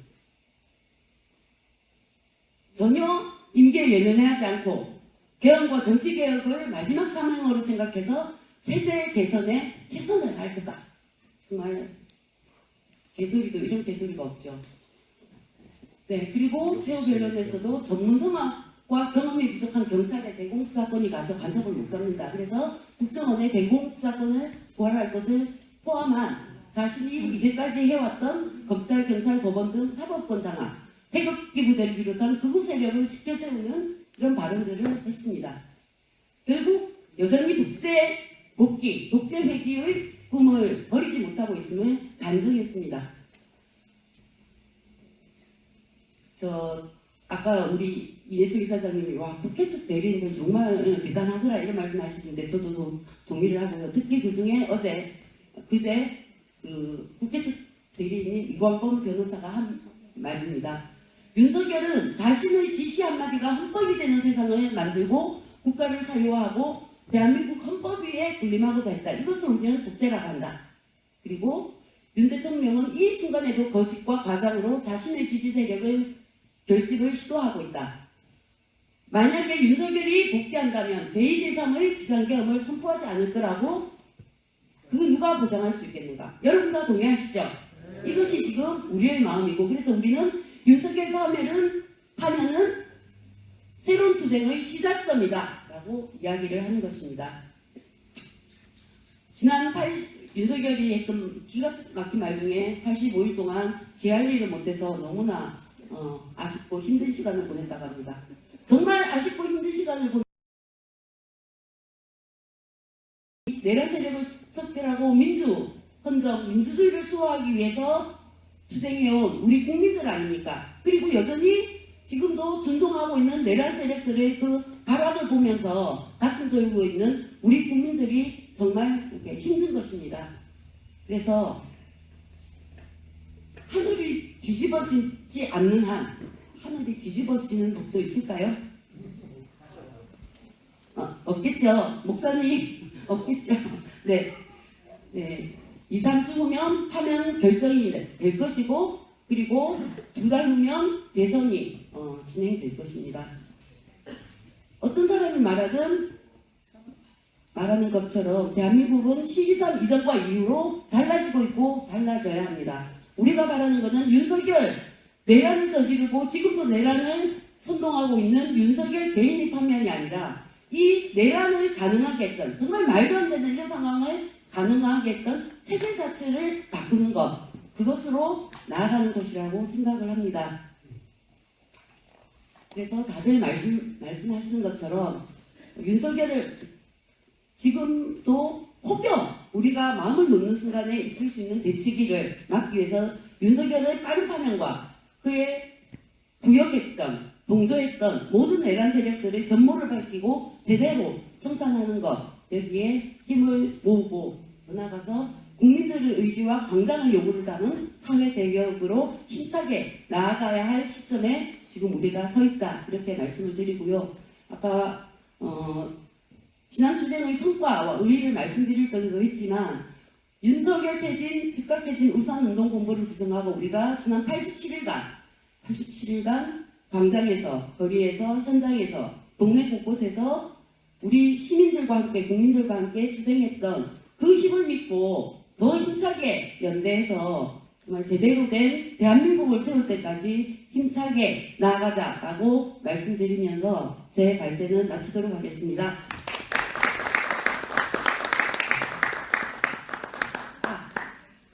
[SPEAKER 8] 전혀 임기에 연연하지 않고 개헌과 정치개혁을 마지막 사명으로 생각해서 체제 개선에 최선을 다할 거다. 정말 개소리도 이런 개소리가 없죠. 네, 그리고 최후 변론에서도 전문성과 경험이 부족한 경찰의 대공수사권이 가서 간섭을 못 잡는다. 그래서 국정원의 대공수사권을 부활할 것을 포함한 자신이 이제까지 해왔던 검찰, 경찰, 법원 등 사법권 장악, 태극기 부대를 비롯한 극우 세력을 지켜세우는 그런 발언들을 했습니다. 결국 여전히 독재 복귀, 독재 회귀의 꿈을 버리지 못하고 있음을 반성했습니다. 아까 우리 이해철 이사장님이 와 국회 측 대리인들 정말 대단하더라 이런 말씀하시는데 저도 동의를 하고요. 특히 그중에 그제 국회 측 대리인인 이광범 변호사가 한 말입니다. 윤석열은 자신의 지시 한마디가 헌법이 되는 세상을 만들고 국가를 사유화하고 대한민국 헌법 위에 군림하고자 했다. 이것을 우리는 독재라고 한다. 그리고 윤 대통령은 이 순간에도 거짓과 가장으로 자신의 지지 세력을 결집을 시도하고 있다. 만약에 윤석열이 복귀한다면 제2, 제3의 비상계엄을 선포하지 않을 거라고 그 누가 보장할 수 있겠는가? 여러분 다 동의하시죠? 이것이 지금 우리의 마음이고 그래서 우리는 윤석열 파면은 새로운 투쟁의 시작점이다 라고 이야기를 하는 것입니다. 지난 윤석열이 했던 기가 막힌 말 중에 85일 동안 제 할 일을 못해서 너무나 아쉽고 힘든 시간을 보냈다고 합니다. 정말 아쉽고 힘든 시간을 내란 세력을 척결하고 헌정, 민주주의를 수호하기 위해서 투쟁해온 우리 국민들 아닙니까? 그리고 여전히 지금도 준동하고 있는 내란 세력들의 그 발악을 보면서 가슴 졸고 있는 우리 국민들이 정말 힘든 것입니다. 그래서 하늘이 뒤집어지지 않는 한 하늘이 뒤집어지는 법도 있을까요? 없겠죠. 목사님 없겠죠. 네. 2, 3주 후면 파면 결정이 될 것이고 그리고 2달 후면 대선이 진행될 것입니다. 어떤 사람이 말하는 것처럼 대한민국은 12.3 이전과 이후로 달라지고 있고 달라져야 합니다. 우리가 바라는 것은 윤석열 내란을 저지르고 지금도 내란을 선동하고 있는 윤석열 개인의 판면이 아니라 이 내란을 가능하게 했던 정말 말도 안 되는 이런 상황을 가능하게 했던 체제 자체를 바꾸는 것 그것으로 나아가는 것이라고 생각을 합니다. 그래서 다들 말씀하시는 것처럼 윤석열을 지금도 혹여 우리가 마음을 놓는 순간에 있을 수 있는 대치기를 막기 위해서 윤석열의 빠른 파면과 그의 구역했던 동조했던 모든 내란 세력들의 전모를 밝히고 제대로 청산하는 것 여기에 힘을 모으고 더 나아가서 국민들의 의지와 광장의 요구를 담은 사회 대격으로 힘차게 나아가야 할 시점에 지금 우리가 서 있다 이렇게 말씀을 드리고요. 아까 지난 투쟁의 성과와 의의를 말씀드릴 때도 했지만 윤석열 퇴진, 즉각 퇴진 울산운동 공보를 구성하고 우리가 지난 87일간 광장에서, 거리에서, 현장에서, 동네 곳곳에서 우리 시민들과 함께, 국민들과 함께 투쟁했던 그 힘을 믿고 더 힘차게 연대해서 정말 제대로 된 대한민국을 세울 때까지 힘차게 나아가자라고 말씀드리면서 제 발제는 마치도록 하겠습니다.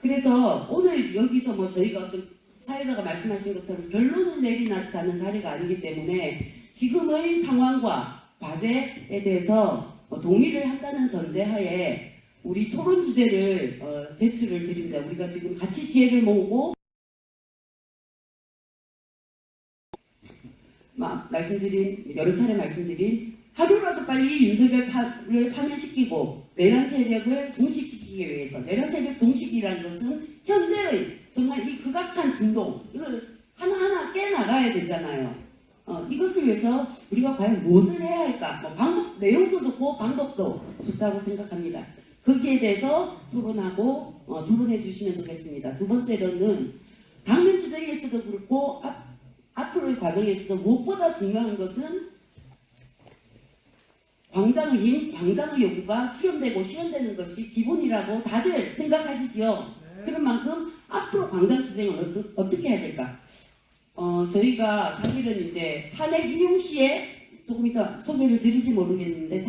[SPEAKER 8] 그래서 오늘 여기서 저희가 어떤 사회자가 말씀하신 것처럼 결론을 내리자는 자리가 아니기 때문에 지금의 상황과 과제에 대해서 동의를 한다는 전제하에 우리 토론 주제를 제출을 드립니다. 우리가 지금 같이 지혜를 모으고 여러 차례 말씀드린 하루라도 빨리 윤석열을 파면시키고 내란 세력을 종식시키기 위해서 내란 세력 종식이라는 것은 현재의 정말 이 극악한 중동 이걸 하나하나 깨나가야 되잖아요. 이것을 위해서 우리가 과연 무엇을 해야 할까? 내용도 좋고 방법도 좋다고 생각합니다. 거기에 대해서 토론해 주시면 좋겠습니다. 두 번째로는 당면 투쟁에서도 그렇고 앞으로의 과정에서도 무엇보다 중요한 것은 광장의 힘, 광장의 요구가 수렴되고 실현되는 것이 기본이라고 다들 생각하시죠? 그런 만큼 앞으로 광장 투쟁은 어떻게 해야 될까? 저희가 사실은 이제 탄핵 인용 시에 조금 이따 소개를 드릴지 모르겠는데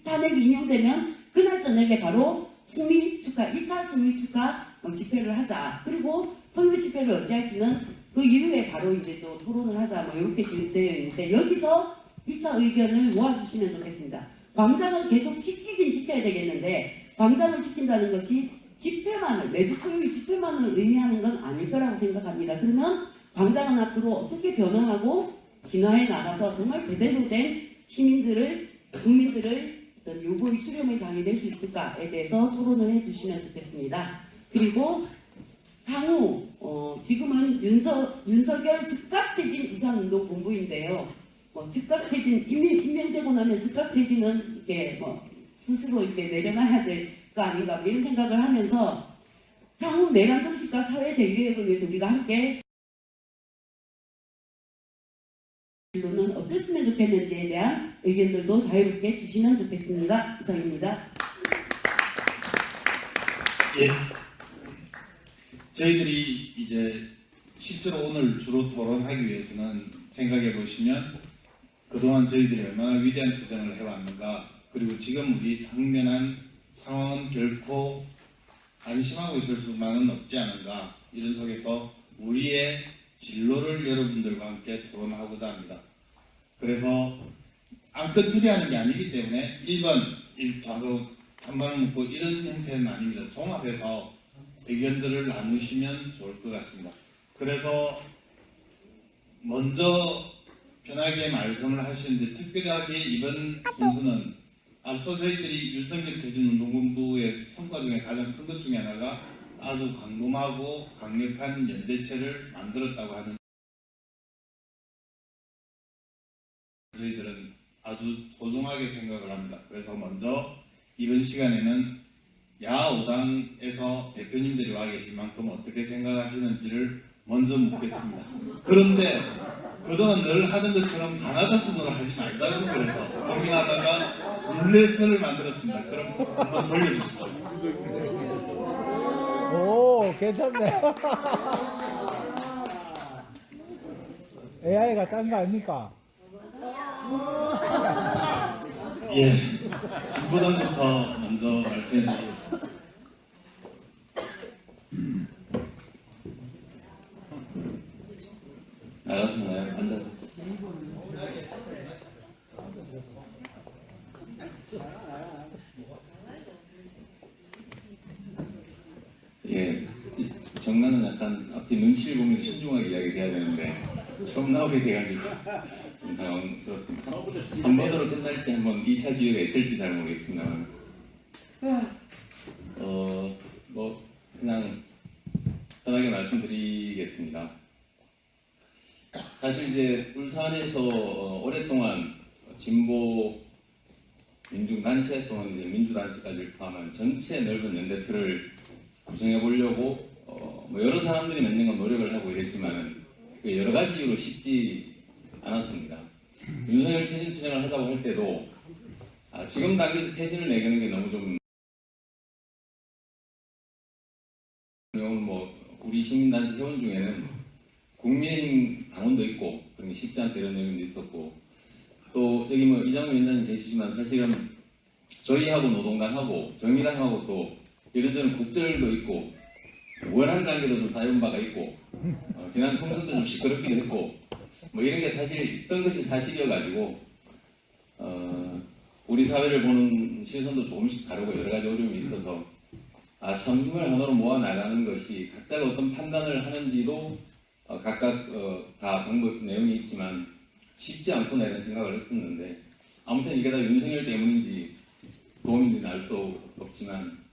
[SPEAKER 8] 탄핵이 인용되면 그날 저녁에 바로 승리 축하 1차 승리 축하 집회를 하자. 그리고 토요 집회를 어찌할지는 그 이후에 바로 이제 또 토론을 하자. 뭐 이렇게 지금 되어 있는데 여기서 1차 의견을 모아주시면 좋겠습니다. 광장을 계속 지키긴 지켜야 되겠는데 광장을 지킨다는 것이 집회만을 매주 토요일 집회만을 의미하는 건 아닐 거라고 생각합니다. 그러면 광장은 앞으로 어떻게 변화하고 진화해 나가서 정말 제대로 된 시민들을 국민들을 어떤 요구의 수렴의 장이 될 수 있을까에 대해서 토론을 해주시면 좋겠습니다. 그리고 향후 지금은 윤석열 즉각퇴진 우산운동 본부인데요. 즉각퇴진 임명되고 나면 즉각퇴진은 이게 스스로 이렇게 내려놔야 될 거 아닌가 이런 생각을 하면서 향후 내란 정치과 사회 대계획을 위해서 우리가 함께 는 어땠으면 좋겠는지에 대한 의견들도 자유롭게 주시면 좋겠습니다. 이상입니다.
[SPEAKER 3] 예. 저희들이 이제 실제로 오늘 주로 토론하기 위해서는 생각해 보시면 그동안 저희들이 얼마나 위대한 투쟁을 해왔는가, 그리고 지금 우리 당면한 상황은 결코 안심하고 있을 수만은 없지 않은가, 이런 속에서 우리의 진로를 여러분들과 함께 토론하고자 합니다. 그래서 암컷 처리하는 게 아니기 때문에 1번, 1좌로 찬반을 묻고 이런 형태는 아닙니다. 종합해서 의견들을 나누시면 좋을 것 같습니다. 그래서 먼저 편하게 말씀을 하시는데, 특별하게 이번 순서는 앞서 저희들이 윤석열 퇴진운동본부의 성과 중에 가장 큰 것 중에 하나가 아주 광범하고 강력한 연대체를 만들었다고 하는, 저희들은 아주 소중하게 생각을 합니다. 그래서 먼저 이번 시간에는 야5당에서 대표님들이 와 계신 만큼 어떻게 생각하시는지를 먼저 묻겠습니다. 그런데 그동안 늘 하던 것처럼 가나다 순으로 하지 말자고 그래서 고민하다가 룰렛을 만들었습니다. 그럼 한번 돌려주십시오.
[SPEAKER 9] 오, 괜찮네. AI가 짠 거 아닙니까?
[SPEAKER 3] 예, 진보당부터 먼저 말씀해 주시겠습니다.
[SPEAKER 10] 나가셨나요? 앉아서. 예, 정나는 약간 앞에 눈치를 보면서 신중하게 이야기해야 되는데 처음 나오게 돼가지고 좀 당황스럽습니다. 한 번으로 끝날지 한번 2차 기회가 있을지 잘 모르겠습니다만 뭐 그냥 편하게 말씀드리겠습니다. 사실 이제 울산에서 오랫동안 진보 민중단체 또는 이제 민주단체까지 포함한 전체 넓은 연대틀을 구성해 보려고 뭐 여러 사람들이 몇 년간 노력을 하고 이랬지만은 여러 가지 이유로 쉽지 않았습니다. 윤석열 퇴진 투쟁을 하자고 할 때도 지금 단계에서 퇴진을 내기는 게 너무 좀 뭐 우리 시민단체 회원 중에는 국민의힘 당원도 있고 그런 게 쉽지 않다 이런 의견도 있었고, 또 여기 뭐 이장우 위원장님 계시지만 사실은 저희하고 노동당하고 정의당하고 또 이런저런 국절도 있고 원한 관계도 좀 쌓여온 바가 있고 지난 총선도 좀 시끄럽기도 했고 뭐 이런 게 사실 있던 것이 사실이어가지고 우리 사회를 보는 시선도 조금씩 다르고 여러 가지 어려움이 있어서 참 힘을 하나로 모아 나가는 것이 각자가 어떤 판단을 하는지도 각각 다 방법 내용이 있지만 쉽지 않구나 이런 생각을 했었는데, 아무튼 이게 다 윤석열 때문인지 도움인지는 알 수 없지만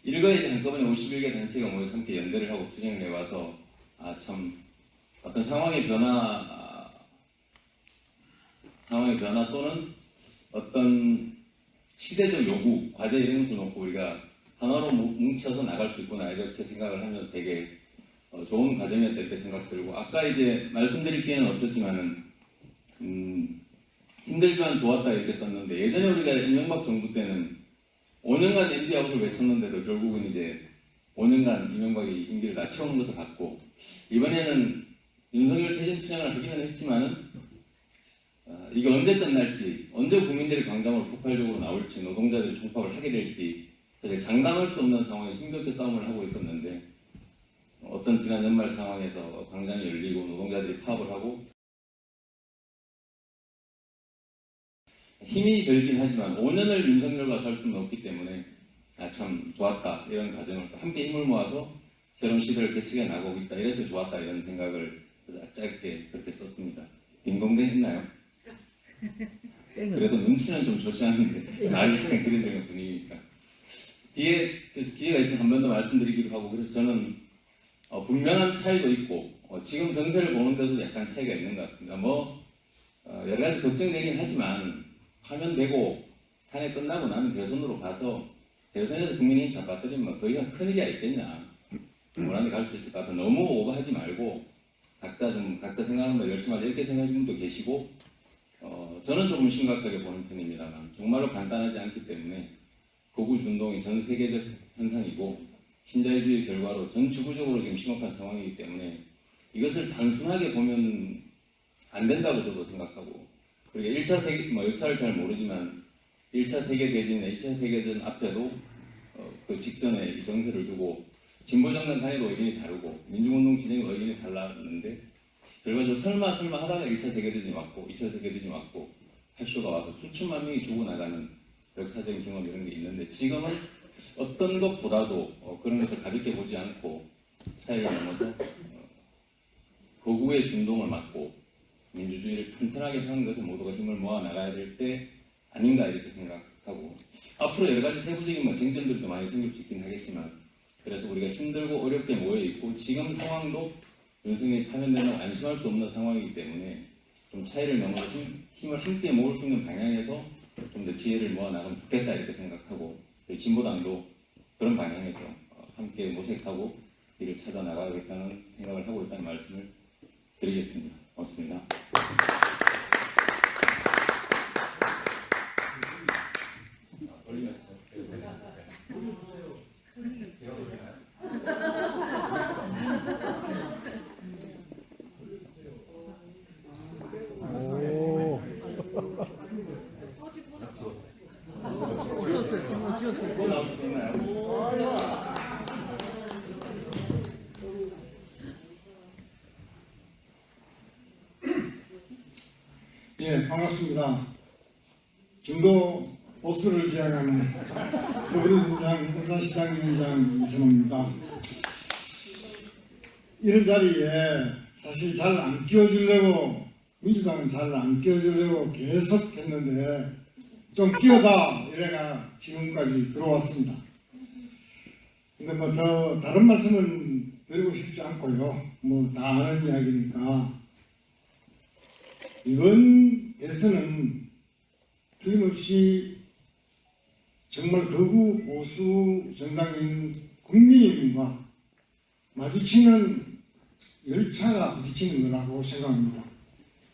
[SPEAKER 10] 일거에 한꺼번에 51개 단체가 모여서 함께 연대를 하고 투쟁을 해와서 참 어떤 상황의 변화 또는 어떤 시대적 요구, 과제 이런 것을 놓고 우리가 하나로 뭉쳐서 나갈 수 있구나 이렇게 생각을 하면서 되게 좋은 과정이었다 이렇게 생각 들고, 아까 이제 말씀드릴 기회는 없었지만은 힘들지만 좋았다 이렇게 썼는데, 예전에 우리가 이명박 정부 때는 5년간 MD아웃을 외쳤는데도 결국은 이제 5년간 이명박이 임기를 다 채우는 것을 봤고, 이번에는 윤석열 퇴진 투쟁을 하기는 했지만은 이게 언제 끝날지, 언제 국민들이 광장으로 폭발적으로 나올지, 노동자들이 총파업을 하게 될지 사실 장담할 수 없는 상황에 힘겹게 싸움을 하고 있었는데 어떤 지난 연말 상황에서 광장이 열리고 노동자들이 파업을 하고 힘이 들긴 하지만 5년을 윤석열과 살 수는 없기 때문에 참 좋았다 이런 과정을 함께 힘을 모아서 새로운 시대를 개척해 나가고 있다 이래서 좋았다 이런 생각을 짧게 그렇게 썼습니다. 딩동댕 했나요? 그래도 눈치는 좀 좋지 않은데 말이 약간 그려지는 분위기니까 그래서 기회가 있으면 한 번 더 말씀드리기도 하고 그래서 저는 분명한 차이도 있고 지금 정세를 보는 데서도 약간 차이가 있는 것 같습니다. 여러 가지 걱정되긴 하지만 하면 되고 탄핵 끝나고 나면 대선으로 가서 대선에서 국민의힘 다 빠뜨리면 더 이상 큰일이 있겠냐 원하는 갈 수 있을 것 같아. 너무 오버하지 말고 각자 생각하는 거 열심히 하자 이렇게 생각하시는 분도 계시고 저는 조금 심각하게 보는 편입니다만 정말로 간단하지 않기 때문에 거구준동이 전 세계적 현상이고 신자유주의 결과로 전 지구적으로 지금 심각한 상황이기 때문에 이것을 단순하게 보면 안 된다고 저도 생각하고 그리고 1차 세계 역사를 잘 모르지만 1차 세계대전이나 2차 세계대전 앞에도 그 직전에 이 정세를 두고 진보 정당 간에도 의견이 다르고 민중운동 진영의 의견이 달랐는데 결과적으로 설마 하다가 1차 세계대전이 왔고 2차 세계대전이 왔고 할쇼가 와서 수천만 명이 죽어나가는 역사적인 경험 이런 게 있는데 지금은 어떤 것보다도 그런 것을 가볍게 보지 않고 차이를 넘어서 거구의 준동을 막고 민주주의를 튼튼하게 하는 것에 모두가 힘을 모아 나가야 될 때 아닌가 이렇게 생각하고 앞으로 여러 가지 세부적인 쟁점들도 많이 생길 수 있긴 하겠지만 그래서 우리가 힘들고 어렵게 모여 있고 지금 상황도 윤석열이 파면된다고 안심할 수 없는 상황이기 때문에 좀 차이를 넘어서 힘을 함께 모을 수 있는 방향에서 좀 더 지혜를 모아 나가면 좋겠다 이렇게 생각하고 진보당도 그런 방향에서 함께 모색하고 길을 찾아 나가겠다는 생각을 하고 있다는 말씀을 드리겠습니다. 고맙습니다.
[SPEAKER 1] 또 나올 수도 있나요?
[SPEAKER 6] 예, 반갑습니다. 중도 보수를 지향하는 더불어민주당 울산시당 위원장 이선호입니다. 이런 자리에 사실 잘 안 끼워주려고 민주당은 잘 안 끼워주려고 계속 했는데 좀 끼워다 이래가 지금까지 들어왔습니다. 근데 뭐 더 다른 말씀은 드리고 싶지 않고요. 뭐 다 아는 이야기니까 이번 대선은 틀림없이 정말 극우 보수 정당인 국민의힘과 마주치는 열차가 부딪히는 거라고 생각합니다.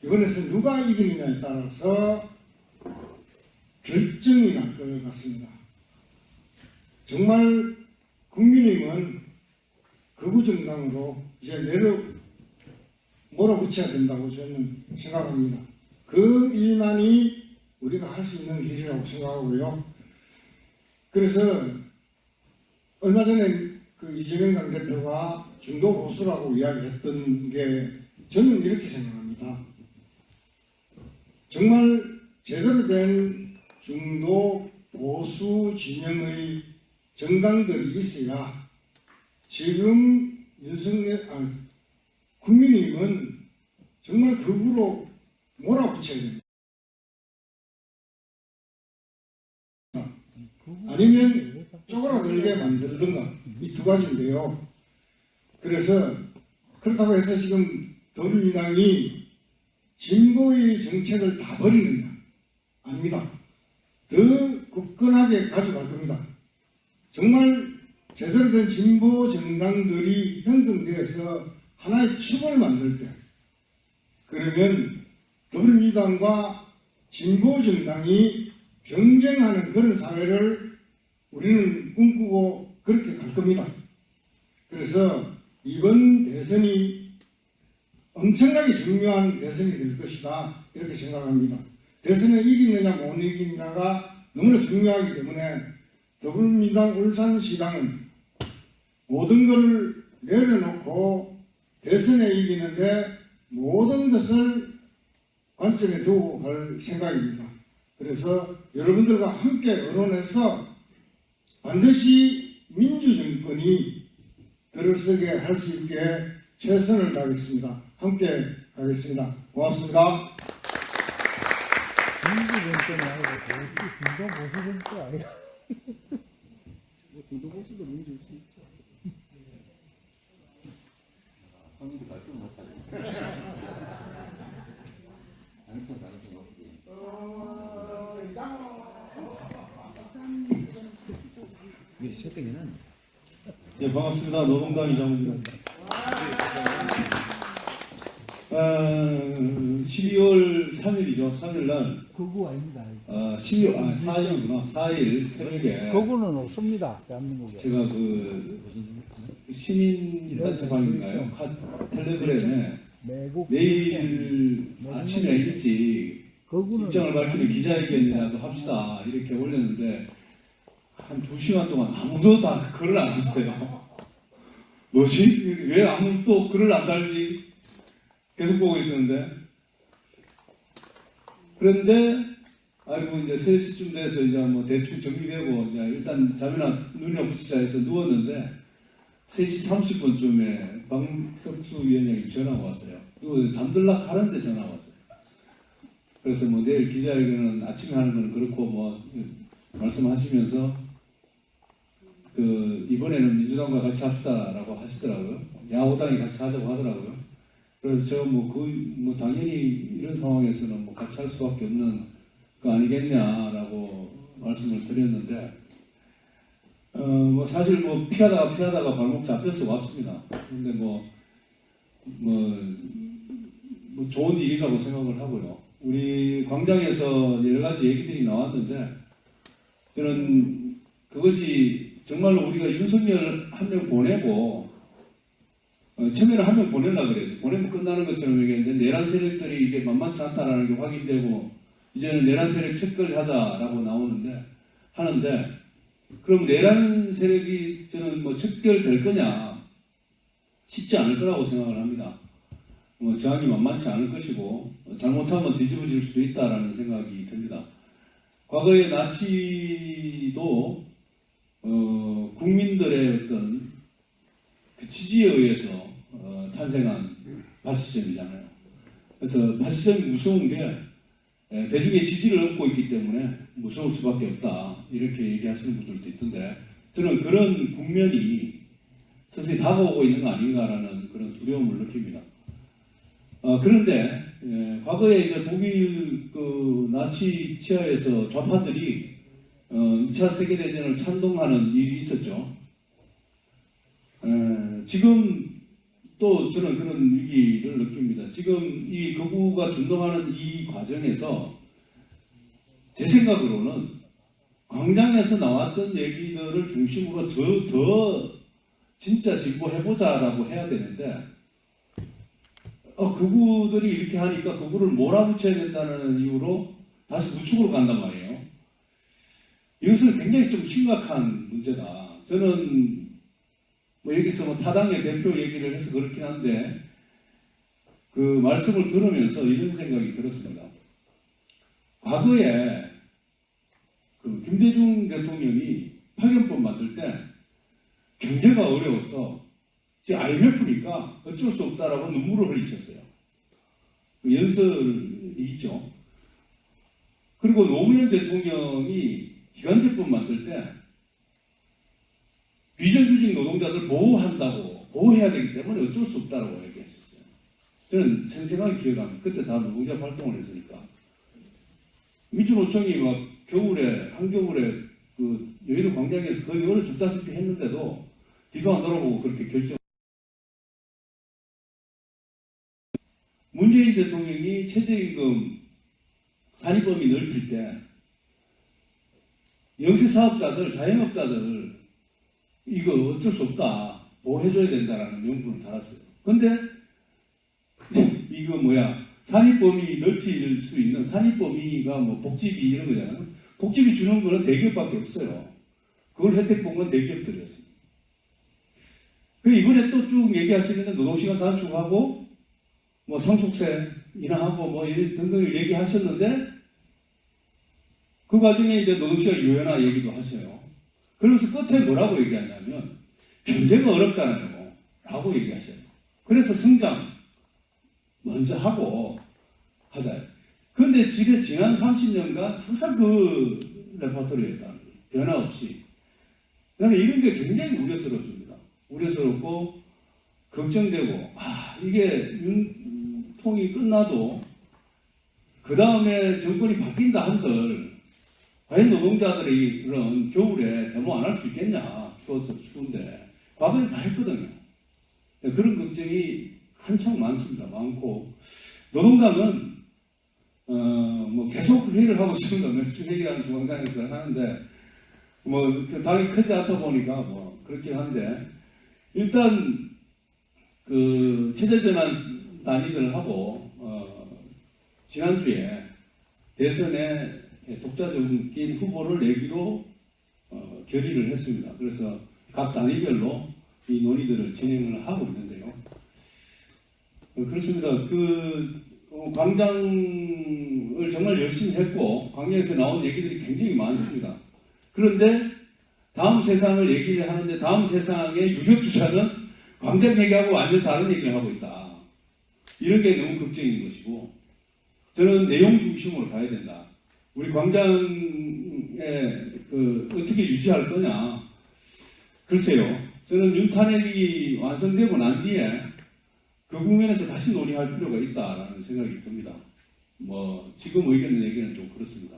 [SPEAKER 6] 이번에서 누가 이기느냐에 따라서 결정이 날 것 같습니다. 정말 국민의힘은 극우 정당으로 이제 몰아붙여야 된다고 저는 생각합니다. 그 일만이 우리가 할 수 있는 길이라고 생각하고요. 그래서 얼마 전에 그 이재명 당대표가 중도 보수라고 이야기했던 게 저는 이렇게 생각합니다. 정말 제대로 된 중도 보수 진영의 정당들이 있어야 지금 국민의힘은 정말 극우로 몰아붙여야 됩니다. 아니면 쪼그라들게 만들든가 이 두 가지인데요. 그래서 그렇다고 해서 지금 더불어민주당이 진보의 정책을 다 버리느냐? 아닙니다. 더 굳건하게 가져갈 겁니다. 정말 제대로 된 진보 정당들이 형성되어서 하나의 축을 만들 때 그러면 더불어민주당과 진보 정당이 경쟁하는 그런 사회를 우리는 꿈꾸고 그렇게 갈 겁니다. 그래서 이번 대선이 엄청나게 중요한 대선이 될 것이다 이렇게 생각합니다. 대선에 이기느냐 못 이기느냐가 너무나 중요하기 때문에 더불어민주당 울산시당은 모든 것을 내려놓고 대선에 이기는데 모든 것을 관점에 두고 갈 생각입니다. 그래서 여러분들과 함께 의논해서 반드시 민주정권이 들어서게 할 수 있게 최선을 다하겠습니다. 함께 가겠습니다. 고맙습니다.
[SPEAKER 9] 민주정권이 아니고 중도보수정권 아니야? 중도보수도 민주일 수 있죠.
[SPEAKER 1] 네, 반갑습니다. 노동당 이장훈입니다. 12월 3일이죠. 3일날
[SPEAKER 9] 거구 아닙니다.
[SPEAKER 1] 4일이구나. 4일 새벽에
[SPEAKER 9] 거구는 없습니다. 대한민국에.
[SPEAKER 1] 제가 시민단체방인가요? 텔레그램에
[SPEAKER 9] 매국
[SPEAKER 1] 내일 아침에 일찍
[SPEAKER 9] 거구는
[SPEAKER 1] 입장을 밝히는 기자회견이라도 합시다 이렇게 올렸는데 한 2시간 동안 아무도 다 글을 안 썼어요. 뭐지? 왜 아무도 글을 안 달지? 계속 보고 있었는데 그런데 아이고 이제 3시쯤 돼서 이제 뭐 대충 정리되고 이제 일단 잠이나 눈이나 붙이자 해서 누웠는데 3시 30분쯤에 박석수 위원장이 전화가 왔어요. 그리고 잠들락 하는데 전화가 왔어요. 그래서 뭐 내일 기자회견은 아침에 하는 건 그렇고 뭐 말씀하시면서 이번에는 민주당과 같이 합시다라고 하시더라고요. 야호당이 같이 하자고 하더라고요. 그래서 제가 당연히 이런 상황에서는 같이 할 수밖에 없는 거 아니겠냐라고 말씀을 드렸는데 사실 피하다가 발목 잡혀서 왔습니다. 근데 좋은 일이라고 생각을 하고요. 우리 광장에서 여러 가지 얘기들이 나왔는데 저는 그것이 정말로 우리가 윤석열 한 명 보내고 처음에는 한 명 보내려고 그래요. 보내면 끝나는 것처럼 얘기했는데 내란 세력들이 이게 만만치 않다라는 게 확인되고 이제는 내란 세력 척결하자라고 하는데 그럼 내란 세력이 저는 척결될 거냐 쉽지 않을 거라고 생각을 합니다. 저항이 만만치 않을 것이고 잘못하면 뒤집어질 수도 있다라는 생각이 듭니다. 과거의 나치도 국민들의 어떤 그 지지에 의해서 탄생한 파시즘이잖아요. 그래서 파시즘이 무서운 게 대중의 지지를 얻고 있기 때문에 무서울 수밖에 없다 이렇게 얘기하시는 분들도 있던데 저는 그런 국면이 서서히 다가오고 있는 거 아닌가라는 그런 두려움을 느낍니다. 그런데 과거에 이제 독일 나치 치하에서 좌파들이 2차 세계대전을 찬동하는 일이 있었죠. 지금 또 저는 그런 위기를 느낍니다. 지금 이 극우가 준동하는 이 과정에서 제 생각으로는 광장에서 나왔던 얘기들을 중심으로 더 진짜 진보해보자라고 해야 되는데 극우들이 이렇게 하니까 극우를 몰아붙여야 된다는 이유로 다시 우측으로 간단 말이에요. 이것은 굉장히 좀 심각한 문제다. 저는 여기서 타당의 대표 얘기를 해서 그렇긴 한데 그 말씀을 들으면서 이런 생각이 들었습니다. 과거에 김대중 대통령이 파견법 만들 때 경제가 어려워서 지금 IMF니까 어쩔 수 없다라고 눈물을 흘리셨어요. 연설이 있죠. 그리고 노무현 대통령이 기간제법 만들 때 비정규직 노동자들 보호해야 되기 때문에 어쩔 수 없다라고 얘기했었어요. 저는 생생하게 기억합니다. 그때 다 노동자 활동을 했으니까. 민주노총이 한겨울에 여의도 광장에서 거의 얼어 죽다시피 했는데도 뒤도 안 돌아보고 그렇게 결정. 문재인 대통령이 최저임금 산입범위 넓힐 때 영세사업자들, 자영업자들 이거 어쩔 수 없다. 보호해줘야 된다라는 명분을 달았어요. 근데 이거 뭐야 산입 범위 넓힐 수 있는 산입 범위가 뭐 복지비 이런 거잖아요. 복지비 주는 거는 대기업밖에 없어요. 그걸 혜택 본 건 대기업들이었습니다. 그 이번에 또 쭉 얘기하시는데 노동시간 단축하고 뭐 상속세 인하하고 뭐 이런 등등을 얘기하셨는데 그 과정에 이제 노동시간 유연화 얘기도 하셔요. 그러면서 끝에 뭐라고 얘기하냐면 경제가 어렵잖아요. 라고 얘기하셔요. 그래서 성장 먼저 하고 하자요. 근데 지난 30년간 항상 그 레퍼토리였다는 거예요. 변화 없이. 저는 이런 게 굉장히 우려스럽습니다. 우려스럽고 걱정되고 이게 윤통이 끝나도 그 다음에 정권이 바뀐다 한들 과연 노동자들이 이런 겨울에 데모 안 할 수 있겠냐. 추워서 추운데 과거에 다 했거든요. 그런 걱정이 한창 많습니다. 많고 노동당은 뭐 계속 회의를 하고 있습니다. 매주 회의하는 중앙당에서 하는데 뭐 당이 크지 않다 보니까 뭐 그렇긴 한데 일단 그 체제전환 단위들하고 지난주에 대선에 독자적인 후보를 내기로 결의를 했습니다. 그래서 각 단위별로 이 논의들을 진행을 하고 있는데요. 그렇습니다. 그 광장을 정말 열심히 했고 광장에서 나온 얘기들이 굉장히 많습니다. 그런데 다음 세상을 얘기를 하는데 다음 세상의 유력 주자는 광장 얘기하고 완전 다른 얘기를 하고 있다. 이런 게 너무 걱정인 것이고 저는 내용 중심으로 가야 된다. 우리 광장에 어떻게 유지할 거냐. 글쎄요. 저는 윤탄핵이 완성되고 난 뒤에 그 국면에서 다시 논의할 필요가 있다라는 생각이 듭니다. 뭐 지금 의견을 내기는 좀 그렇습니다.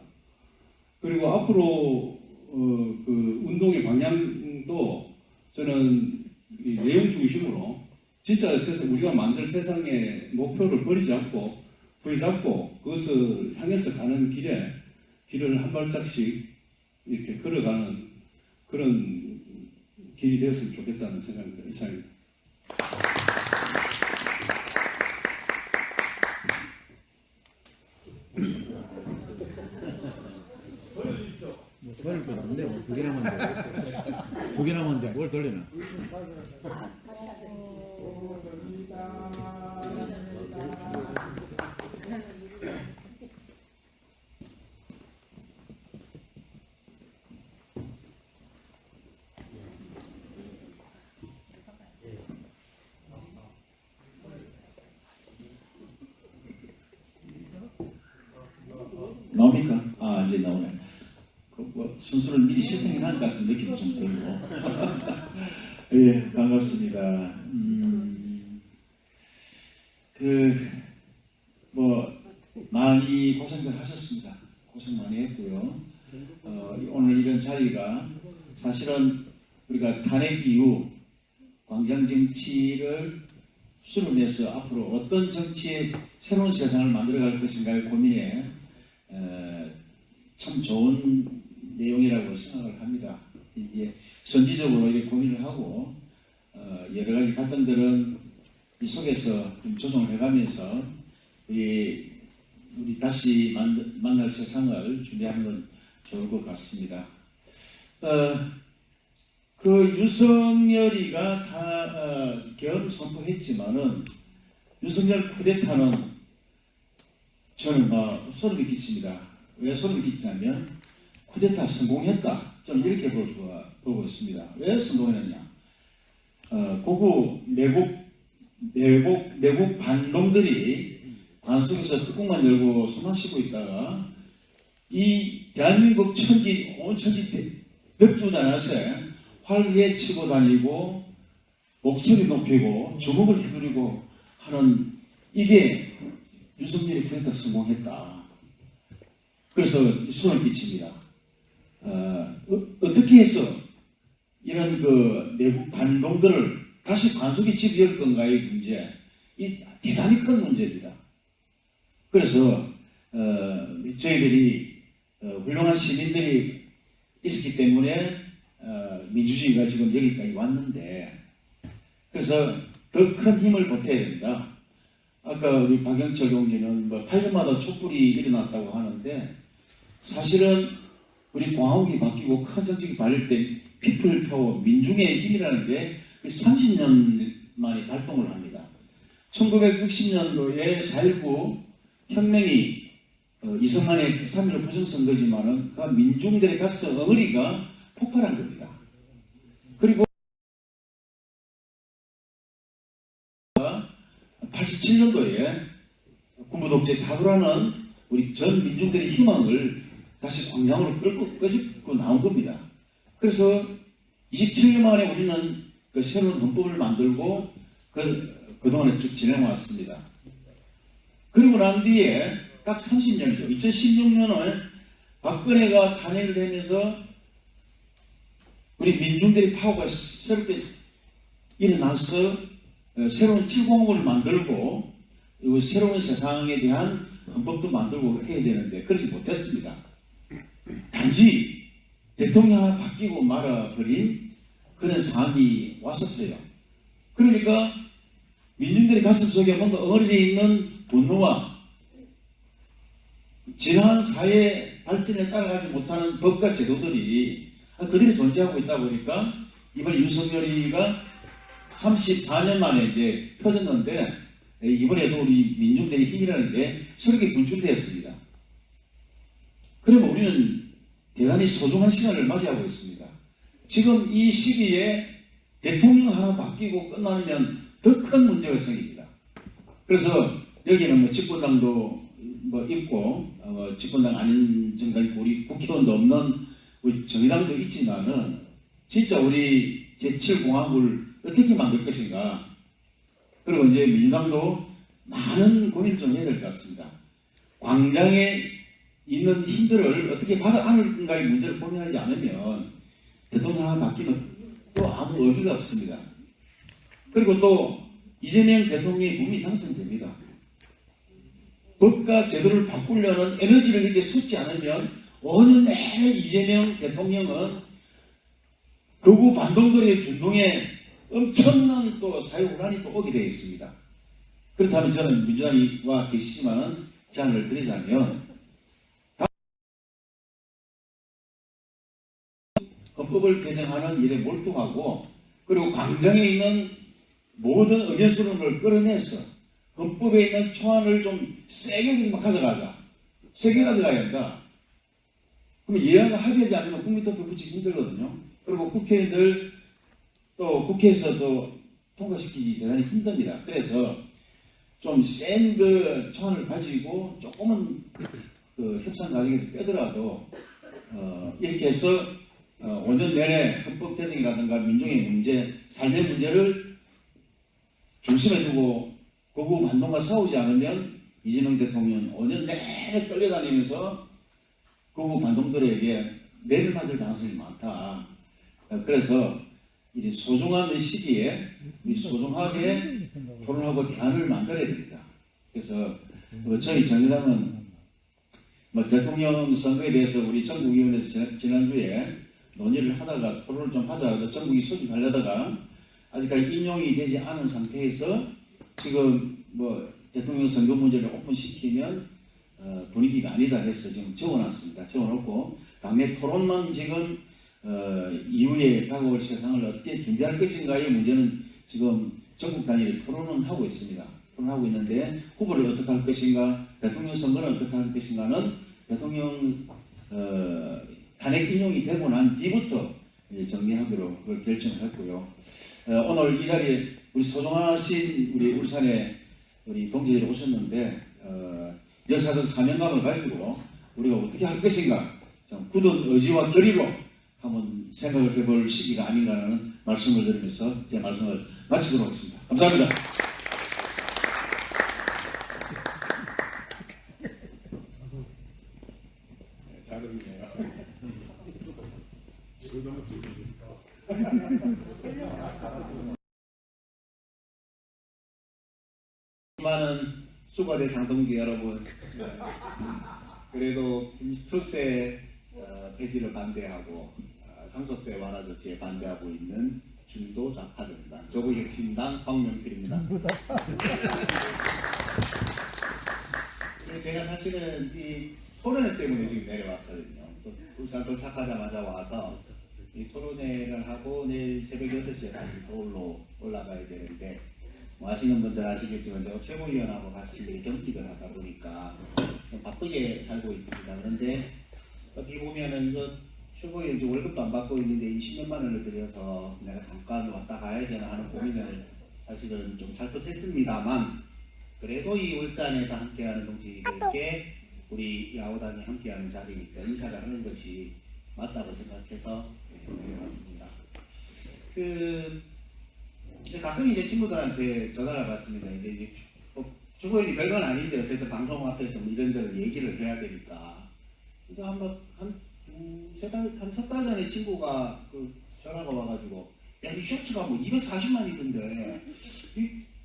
[SPEAKER 1] 그리고 앞으로 그 운동의 방향도 저는 이 내용 중심으로 진짜 세상 우리가 만들 세상의 목표를 버리지 않고 부여잡고 그것을 향해서 가는 길을 한 발짝씩 이렇게 걸어가는 그런 길이 되었으면 좋겠다는 생각입니다. 이상입니다.
[SPEAKER 9] 뭐 돌릴 거 없는데 뭐 2개 남았는데 2개 남았는데 뭘 돌리나?
[SPEAKER 11] 나옵니까? 이제 나오네. 뭐 선수를 미리 세팅해놓은 것 같은 느낌도 좀 들고. 예, 반갑습니다. 많이 고생들 하셨습니다. 고생 많이 했고요. 오늘 이런 자리가 사실은 우리가 탄핵 이후 광장 정치를 수렴해서 앞으로 어떤 정치의 새로운 세상을 만들어갈 것인가의 고민에 참 좋은 내용이라고 생각을 합니다. 이게 선지적으로 이렇게 고민을 하고 여러 가지 갈등들은 이 속에서 좀 조정을 해가면서 우리 다시 만날 세상을 준비하는 건 좋을 것 같습니다. 그 윤석열이가 다 계엄을 선포했지만은 윤석열 쿠데타는 저는 소름이 끼칩니다. 왜 소름이 끼치냐면 쿠데타 성공했다. 저는 이렇게 보고 있습니다. 왜 성공했느냐? 고구 매국 반동들이 관속에서 뚜껑만 열고 숨만 쉬고 있다가 이 대한민국 온 천지 벽주단한테 활기에 치고 다니고 목소리 높이고 주먹을 휘두르고 하는 이게 윤석열이 쿠데타 성공했다. 그래서 소름 끼칩니다. 어떻게 해서 이런 그 내부 반동들을 다시 관속에 집어열 건가의 문제, 이 대단히 큰 문제입니다. 그래서 저희들이 훌륭한 시민들이 있었기 때문에 민주주의가 지금 여기까지 왔는데, 그래서 더 큰 힘을 보태야 된다. 아까 우리 박영철 총리는 뭐 8년마다 촛불이 일어났다고 하는데 사실은 우리 공화국이 바뀌고 큰 정책이 발휘할 때 피플 파워, 민중의 힘이라는 게 30년 만에 발동을 합니다. 1960년도에 4.19 혁명이 이승만의 3.15 부정선거지만은 그 민중들의 가슴 엉어리가 폭발한 겁니다. 그리고 87년도에 군부독재 타도라는 우리 전 민중들의 희망을 다시 광장으로 끄집고 나온 겁니다. 그래서 27년 만에 우리는 그 새로운 헌법을 만들고 그동안에 쭉 진행해왔습니다. 그리고 난 뒤에 딱 30년이죠. 2016년에 박근혜가 탄핵을 되면서 우리 민중들의 파워가 새롭게 일어나서 새로운 7공업을 만들고 그리고 새로운 세상에 대한 헌법도 만들고 해야 되는데 그렇지 못했습니다. 단지 대통령 하나 바뀌고 말아버린 그런 상황이 왔었어요. 그러니까 민중들의 가슴속에 뭔가 어려져 있는 분노와 지난 사회 발전에 따라가지 못하는 법과 제도들이 그들이 존재하고 있다 보니까 이번에 윤석열이가 34년 만에 이제 터졌는데 이번에도 우리 민중들의 힘이라는 게 새롭게 분출되었습니다. 그러면 우리는 대단히 소중한 시간을 맞이하고 있습니다. 지금 이 시기에 대통령 하나 바뀌고 끝나면 더 큰 문제가 생깁니다. 그래서 여기는 뭐 집권당도 뭐 있고 집권당 아닌 정당이 우리 국회의원도 없는 우리 정의당도 있지만은 진짜 우리 제7공화국을 어떻게 만들 것인가. 그리고 이제 민주당도 많은 고민 좀 해야 될 것 같습니다. 광장에 있는 힘들을 어떻게 받아 안을 건가의 문제를 고민하지 않으면 대통령 하나 바뀌면 또 아무 의미가 없습니다. 그리고 또 이재명 대통령이 분명히 당선됩니다. 법과 제도를 바꾸려는 에너지를 이렇게 쏟지 않으면 5년 내내 이재명 대통령은 극우 반동들의 준동에 엄청난 또 사회혼란이 또 오게 되어 있습니다. 그렇다면 저는 민주당과 계시지만은 제안을 드리자면 헌법을 개정하는 일에 몰두하고 그리고 광장에 있는 모든 의견 수렴을 끌어내서 헌법에 있는 초안을 좀 세게 가져가자. 세게 가져가야 한다. 그럼 예안과 합의하지 않으면 국민투표 붙이기 힘들거든요. 그리고 국회의원들 또 국회에서 또 통과시키기 대단히 힘듭니다. 그래서 좀 센 그 초안을 가지고 조금은 그 협상 과정에서 빼더라도 이렇게 해서 5년 내내 헌법 개정이라든가 민중의 문제, 삶의 문제를 중심에 두고 극우 반동과 싸우지 않으면 이재명 대통령 5년 내내 끌려다니면서 극우 반동들에게 매를 맞을 가능성이 많다. 그래서 이 소중한 시기에 우리 소중하게 토론하고 대안을 만들어야 됩니다. 그래서 저희 정의당은 뭐 대통령 선거에 대해서 우리 전국위원회에서 지난주에 논의를 하다가 토론을 좀 하자 전국이 소집하려다가 아직까지 인용이 되지 않은 상태에서 지금 뭐 대통령 선거 문제를 오픈시키면 분위기가 아니다 해서 지금 적어놨습니다. 적어놓고 당내 토론만 지금 이후에 다가올 세상을 어떻게 준비할 것인가의 문제는 지금 전국 단위로 토론은 하고 있습니다. 토론하고 있는데 후보를 어떻게 할 것인가, 대통령 선거는 어떻게 할 것인가는 대통령 탄핵 인용이 되고 난 뒤부터 정리하기로 그걸 결정을 했고요. 오늘 이 자리에 우리 소중하신 우리 울산의 우리 동지들이 오셨는데 역사적 사명감을 가지고 우리가 어떻게 할 것인가 좀 굳은 의지와 결의로 한번 생각을 해볼 시기가 아닌가라는 말씀을 드리면서 제 말씀을 마치도록 하겠습니다. 감사합니다.
[SPEAKER 1] 잘 들리네요.
[SPEAKER 12] 많은 수거대상 동지 여러분, 그래도 임시초세 폐지를 반대하고 상속세 완화 조치에 반대하고 있는 중도 좌파정당 조국혁신당 황명필입니다. 제가 사실은 이 토론회 때문에 지금 내려왔거든요. 울산 도착하자마자 와서 이 토론회를 하고 내일 새벽 6시에 다시 서울로 올라가야 되는데 뭐 아시는 분들 아시겠지만 제가 최고위원하고 같이 경직을 하다 보니까 좀 바쁘게 살고 있습니다. 그런데 어떻게 보면은 이거 최고위원 이제 월급도 안 받고 있는데 20몇만 원을 들여서 내가 잠깐 왔다 가야 되나 하는 고민을 사실은 좀 살펴했습니다만 그래도 이 울산에서 함께하는 동지들께 우리 야후당이 함께하는 자리니까 인사를 하는 것이 맞다고 생각해서 내려왔습니다. 가끔 이제 친구들한테 전화를 받습니다. 이제 최고위원이 별건 아닌데 어쨌든 방송 앞에서 뭐 이런저런 얘기를 해야 되니까. 그래서 한 석 달 전에 친구가 전화가 와가지고 야, 이 셔츠가 뭐 240만이던데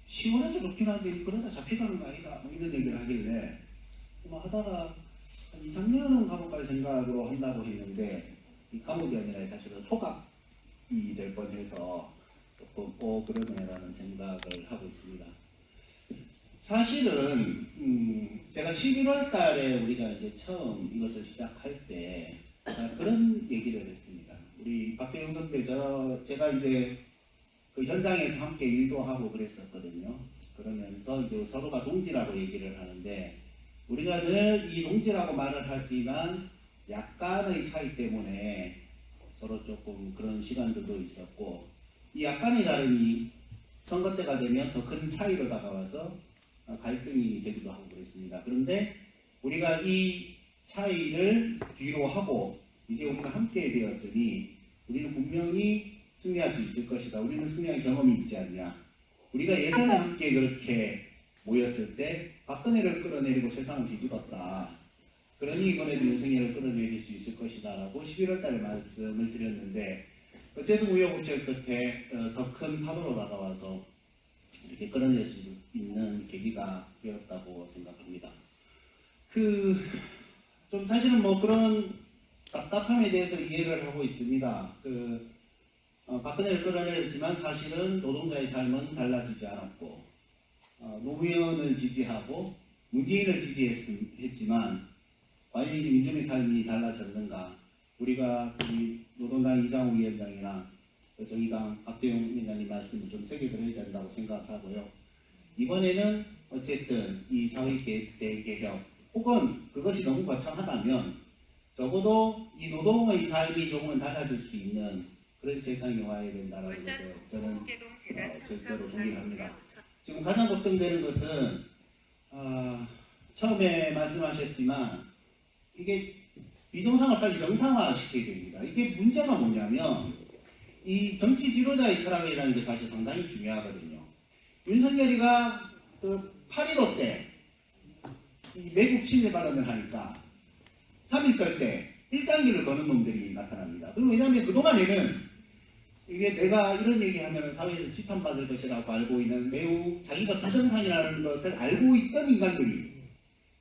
[SPEAKER 12] 시원해서 좋긴 한데 그러다 잡혀가는 거 아니다 뭐 이런 얘기를 하길래 뭐 하다가 한 2, 3년은 감옥갈 생각으로 한다고 했는데 이 감옥이 아니라 사실은 소각이 될 뻔해서 조금 그러네라는 생각을 하고 있습니다. 사실은 제가 11월 달에 우리가 이제 처음 이것을 시작할 때 그런 얘기를 했습니다. 우리 박대영 선배 제가 이제 그 현장에서 함께 일도 하고 그랬었거든요. 그러면서 이제 서로가 동지라고 얘기를 하는데 우리가 늘 이 동지라고 말을 하지만 약간의 차이 때문에 서로 조금 그런 시간들도 있었고 이 약간의 다름이 선거 때가 되면 더 큰 차이로 다가와서 갈등이 되기도 하고 그랬습니다. 그런데 우리가 이 차이를 뒤로 하고 이제 우리가 함께 되었으니 우리는 분명히 승리할 수 있을 것이다. 우리는 승리한 경험이 있지 않냐. 우리가 예전에 함께 그렇게 모였을 때 박근혜를 끌어내리고 세상을 뒤집었다. 그러니 이번에도 윤석열을 끌어내릴 수 있을 것이다 라고 11월 달에 말씀을 드렸는데 어쨌든 우여곡절 끝에 더 큰 파도로 다가와서 이렇게 끌어낼 수 있는 계기가 되었다고 생각합니다. 좀 사실은 뭐 그런 답답함에 대해서 이해를 하고 있습니다. 박근혜를 끌어내렸지만 사실은 노동자의 삶은 달라지지 않았고 노무현을 지지하고 문재인을 지지했지만 과연 이 민중의 삶이 달라졌는가? 우리가 우리 노동당 이장우 위원장이나 정의당 박대용 위원장님 말씀을 좀 새겨들어야 된다고 생각하고요. 이번에는 어쨌든 이 사회 대개혁 혹은 그것이 너무 거창하다면 적어도 이 노동의 삶이 조금은 달라질 수 있는 그런 세상이 와야 된다는 것에 저는 절대로 동의합니다. 지금 가장 걱정되는 것은 처음에 말씀하셨지만 이게 비정상을 빨리 정상화시켜야 됩니다. 이게 문제가 뭐냐면 이 정치 지도자의 철학이라는 게 사실 상당히 중요하거든요. 윤석열이가 8.15 때 이 매국 친일 발언을 하니까 3.1절 때 일장기를 거는 놈들이 나타납니다. 왜냐하면 그동안에는 이게 내가 이런 얘기하면 사회에서 지탄받을 것이라고 알고 있는 매우 자기가 비정상이라는 것을 알고 있던 인간들이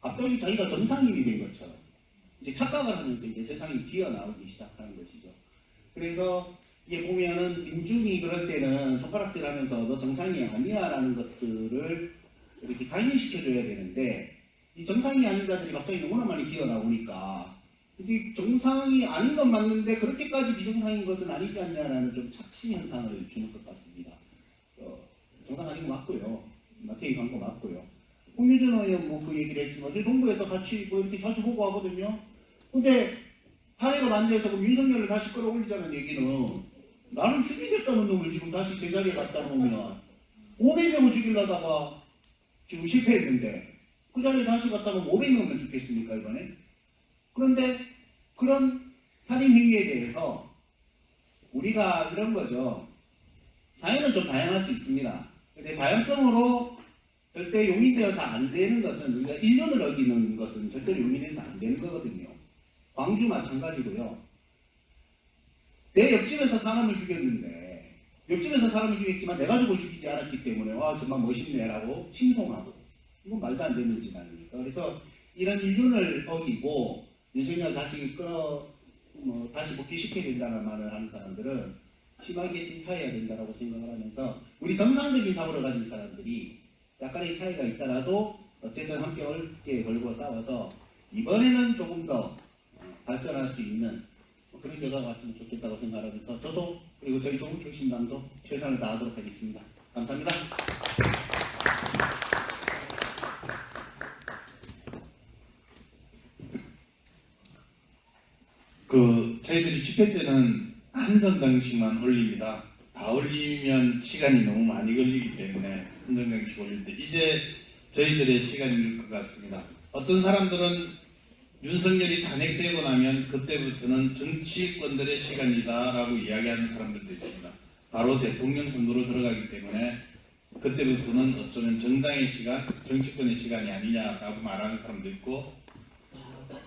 [SPEAKER 12] 갑자기 자기가 정상인이 된 것처럼 이제 착각을 하면서 이제 세상이 기어나오기 시작하는 것이죠. 그래서 이게 보면은 민중이 그럴 때는 손가락질하면서 너 정상이 아니야라는 것들을 이렇게 각인시켜줘야 되는데 이 정상이 아닌 자들이 갑자기 너무나 많이 기어나오니까 이게 정상이 아닌 건 맞는데 그렇게까지 비정상인 것은 아니지 않냐라는 좀 착시 현상을 주는 것 같습니다. 정상 아닌 거 맞고요. 마태이 간 거 맞고요. 홍유준 의원 뭐 그 얘기를 했지만 저희 동부에서 같이 뭐 이렇게 자주 보고 하거든요. 근데 파레가 만들어서 그럼 윤석열을 다시 끌어올리자는 얘기는 나는 죽이겠다는 놈을 지금 다시 제자리에 갖다 놓으면 500명을 죽이려다가 지금 실패했는데 그 자리에 다시 갖다 놓으면 500명만 죽겠습니까 이번에? 그런데 그런 살인 행위에 대해서 우리가 이런 거죠. 사회는 좀 다양할 수 있습니다. 근데 다양성으로 절대 용인되어서 안 되는 것은 우리가 인륜을 어기는 것은 절대로 용인해서 안 되는 거거든요. 광주 마찬가지고요. 내 옆집에서 사람을 죽였는데 옆집에서 사람을 죽였지만 내 가족을 죽이지 않았기 때문에 와 정말 멋있네라고 칭송하고 이건 말도 안 되는 짓 아닙니까? 그래서 이런 인륜을 어기고 윤석열 다시 다시 복귀시켜야 된다는 말을 하는 사람들은 심하게 진파해야 된다라고 생각을 하면서 우리 정상적인 사고를 가진 사람들이 약간의 차이가 있더라도 어쨌든 함께 어렵게 걸고 싸워서 이번에는 조금 더 발전할 수 있는 그런 결과가 왔으면 좋겠다고 생각하면서 저도 그리고 저희 조국혁신당도 최선을 다하도록 하겠습니다. 감사합니다.
[SPEAKER 3] 저희들이 집회 때는 한 정당씩만 올립니다. 다 올리면 시간이 너무 많이 걸리기 때문에 한 정당씩 올릴 때 이제 저희들의 시간일 것 같습니다. 어떤 사람들은 윤석열이 탄핵되고 나면 그때부터는 정치권들의 시간이다라고 이야기하는 사람들도 있습니다. 바로 대통령 선거로 들어가기 때문에 그때부터는 어쩌면 정당의 시간, 정치권의 시간이 아니냐라고 말하는 사람도 있고,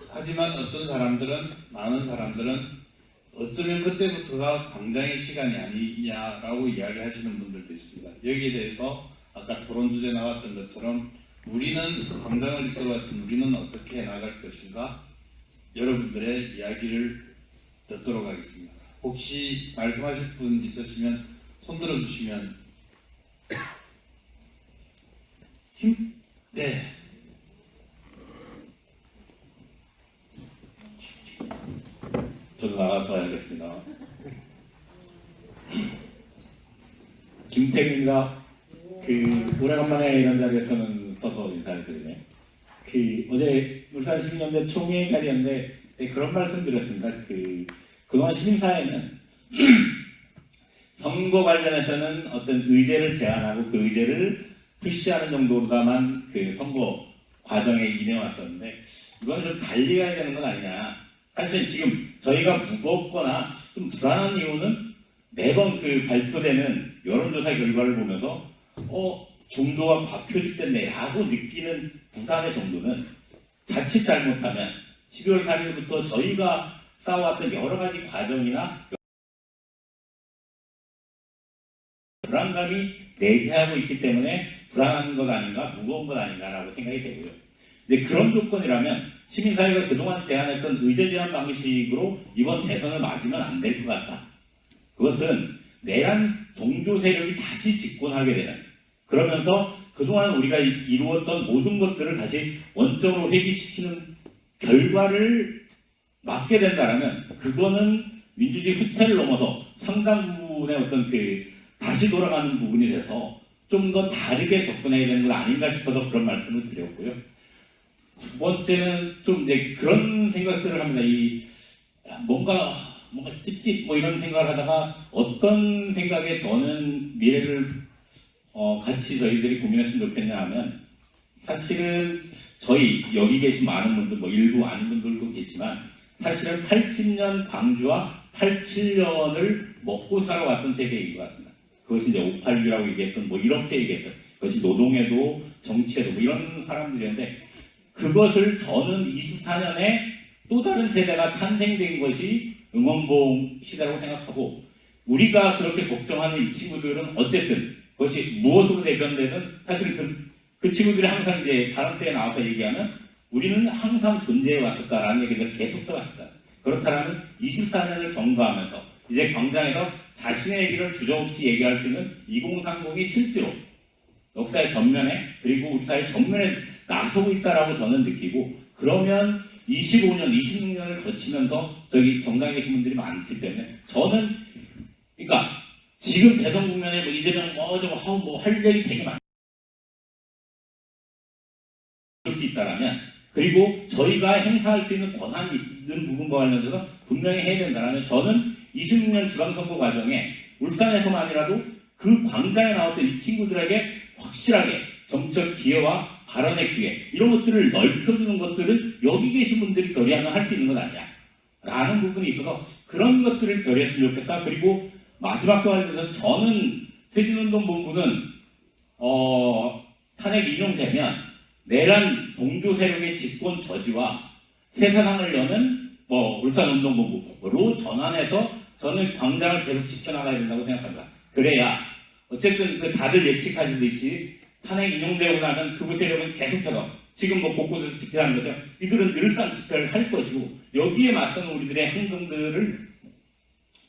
[SPEAKER 3] 하지만 어떤 사람들은, 많은 사람들은 어쩌면 그때부터가 광장의 시간이 아니냐라고 이야기하시는 분들도 있습니다. 여기에 대해서 아까 토론 주제 나왔던 것처럼 우리는 광장을 이끌어왔던 우리는 어떻게 나갈 것인가, 여러분들의 이야기를 듣도록 하겠습니다. 혹시 말씀하실 분 있으시면 손 들어주시면. 네.
[SPEAKER 13] 저도 나가서 해야겠습니다. 김태균입니다. 오래간만에 이런 자리에서는 서서 인사를 드리네. 어제 울산 시민연대 총회 자리였는데 그런 말씀 드렸습니다. 그동안 시민사회는 선거 관련해서는 어떤 의제를 제안하고 그 의제를 푸시하는 정도로다만 선거 과정에 임해왔었는데 이건 좀 달리 가야 되는 건 아니냐. 사실 지금 저희가 무겁거나 좀 불안한 이유는 매번 발표되는 여론조사 결과를 보면서 중도가 과표집됐네라고 느끼는 부담의 정도는 자칫 잘못하면 12월 3일부터 저희가 쌓아왔던 여러 가지 과정이나 불안감이 내재하고 있기 때문에 불안한 것 아닌가, 무거운 것 아닌가라고 생각이 되고요. 근데 그런 조건이라면 시민사회가 그동안 제안했던 의제 제안 방식으로 이번 대선을 맞으면 안 될 것 같다. 그것은 내란 동조 세력이 다시 집권하게 되는, 그러면서 그동안 우리가 이루었던 모든 것들을 다시 원점으로 회귀시키는 결과를 맞게 된다면 그거는 민주주의 후퇴를 넘어서 상당 부분의 어떤 다시 돌아가는 부분이 돼서 좀 더 다르게 접근해야 되는 것 아닌가 싶어서 그런 말씀을 드렸고요. 두 번째는 좀 이제 그런 생각들을 합니다. 뭔가 찝찝 이런 생각을 하다가 어떤 생각에 저는 미래를 같이 저희들이 고민했으면 좋겠냐 하면, 사실은 저희 여기 계신 많은 분들, 일부 아닌 분들도 계시지만 사실은 80년 광주와 87년을 먹고 살아왔던 세대인 것 같습니다. 그것이 이제 586이라고 얘기했던 이렇게 얘기했던 그것이 노동에도 정치에도 이런 사람들이었는데, 그것을 저는 24년에 또 다른 세대가 탄생된 것이 응원봉 시대라고 생각하고, 우리가 그렇게 걱정하는 이 친구들은 어쨌든 그것이 무엇으로 대변되든 사실 그 친구들이 항상 이제 다른 때에 나와서 얘기하면 우리는 항상 존재해 왔었다라는 얘기를 계속 해왔었다. 그렇다면 24년을 경과하면서 이제 광장에서 자신의 얘기를 주저없이 얘기할 수 있는 2030이 실제로 역사의 전면에, 그리고 우리 사회 전면에 나서고 있다라고 저는 느끼고, 그러면 25년, 26년을 거치면서 저기 정당에 계신 분들이 많기 때문에 저는, 그러니까 지금 대선 국면에 이재명 할 얘기 되게 많을 수 있다라면, 그리고 저희가 행사할 수 있는 권한이 있는 부분과 관련해서 분명히 해야 된다라면, 저는 26년 지방선거 과정에 울산에서만이라도 그 광장에 나왔던 이 친구들에게 확실하게 정책 기회와 발언의 기회, 이런 것들을 넓혀주는 것들은 여기 계신 분들이 결의하면 할 수 있는 것 아니야 라는 부분이 있어서 그런 것들을 결의했으면 좋겠다. 그리고 마지막과 관련해서 저는 퇴진운동본부는 탄핵 인용되면 내란 동조 세력의 집권 저지와 새 세상을 여는 울산운동본부로 전환해서 저는 광장을 계속 지켜나가야 된다고 생각합니다. 그래야 어쨌든 다들 예측하시듯이 탄핵 인용되고 나면 극우 세력은 계속해서 지금 곳곳에서 집회하는 거죠. 이들은 늘상 집회를 할 것이고, 여기에 맞서는 우리들의 행동들을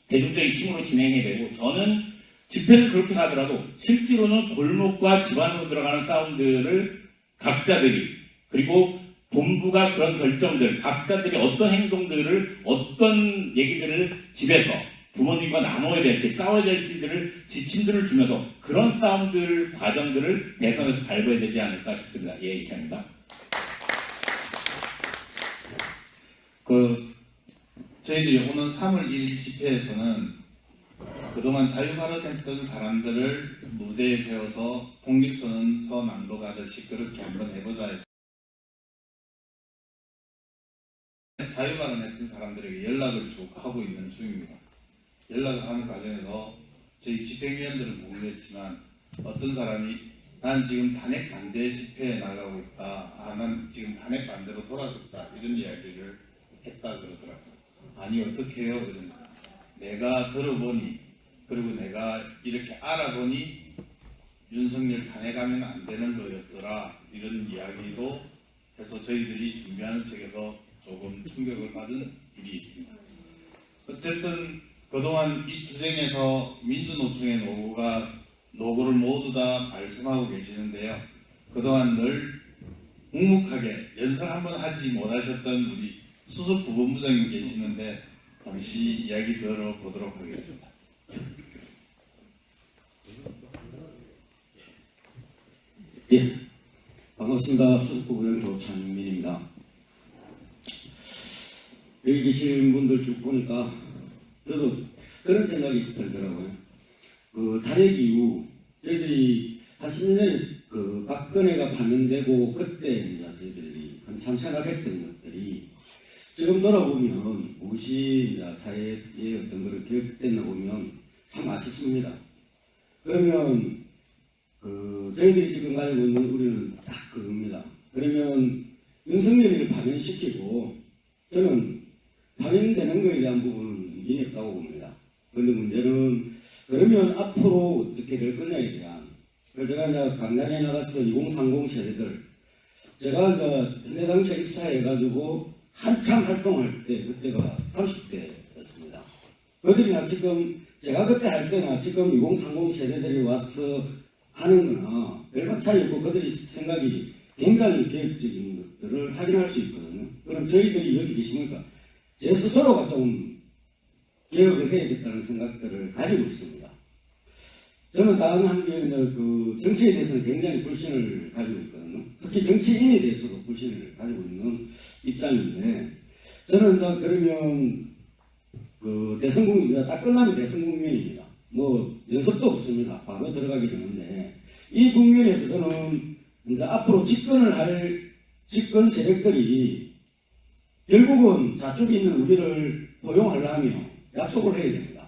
[SPEAKER 13] 대중적인 힘으로 진행이 되고 저는 집회는 그렇게 가더라도 실제로는 골목과 집 안으로 들어가는 사운드를 각자들이 그리고 본부가 그런 결정들 각자들이 어떤 행동들을 어떤 얘기들을 집에서 부모님과 나눠야 될지 싸워야 될지들을 지침들을 주면서 그런 사운드 과정들을 대선에서 밟아야 되지 않을까 싶습니다. 예, 이상입니다.
[SPEAKER 3] 저희들이 오는 3월 1일 집회에서는 그동안 자유발언했던 사람들을 무대에 세워서 독립선언서 낭독하듯이 그렇게 한번 해보자 해서 자유발언했던 사람들에게 연락을 쭉 하고 있는 중입니다. 연락을 하는 과정에서 저희 집행위원들은 공개했지만 어떤 사람이 난 지금 탄핵 반대 집회에 나가고 있다. 난 지금 탄핵 반대로 돌아섰다. 이런 이야기를 했다 그러더라고요. 아니 어떻게 해요? 그러니까 내가 들어보니 그리고 내가 이렇게 알아보니 윤석열 탄핵하면 안 되는 거였더라. 이런 이야기로 해서 저희들이 준비하는 측에서 조금 충격을 받은 일이 있습니다. 어쨌든 그동안 이 투쟁에서 민주노총의 노고를 모두 다 말씀하고 계시는데요. 그동안 늘 묵묵하게 연설 한번 하지 못하셨던 우리 수석 부본부장님 계시는데 잠시 이야기 들어보도록 하겠습니다.
[SPEAKER 14] 예, 반갑습니다. 수석 부부장 조창민입니다. 여기 계신 분들 쭉 보니까 저도 그런 생각이 들더라고요. 그 탄핵 이후 저희들이 한 10년 전에 그 박근혜가 파면되고 그때 이제 저희들이 한참 생각했던 것들이 지금 돌아보면 무엇이 이제 사회의 어떤 그런 기억됐나 보면 참 아쉽습니다. 그러면 그 저희들이 지금 가지고 있는 우리는 딱 그겁니다. 그러면 윤석열이를 파면시키고 저는 파면되는 것에 대한 부분은 이견이 없다고 봅니다. 그런데 문제는 그러면 앞으로 어떻게 될 거냐에 대한 그래서 제가 이제 강남에 나가서 2030 세대들 제가 이제 현대당차 입사해가지고 한참 활동할 때 그때가 30대였습니다. 그들이나 지금 제가 그때 할 때나 지금 2030 세대들이 와서 하는 거나 별반 차이 없고 그들이 생각이 굉장히 계획적인 것들을 확인할 수 있거든요. 그럼 저희들이 여기 계십니까? 제 스스로가 좀 개혁을 해야겠다는 생각들을 가지고 있습니다. 저는 다른 한국에 그 정치에 대해서는 굉장히 불신을 가지고 있거든요. 특히 정치인에 대해서도 불신을 가지고 있는 입장인데 저는 이제 그러면 그 대선 국면 딱 끝나면 대선 국면입니다. 뭐 연습도 없습니다. 바로 들어가게 되는데 이 국면에서 저는 이제 앞으로 집권을 할 집권 세력들이 결국은 좌쪽에 있는 우리를 포용하려면 약속을 해야 됩니다.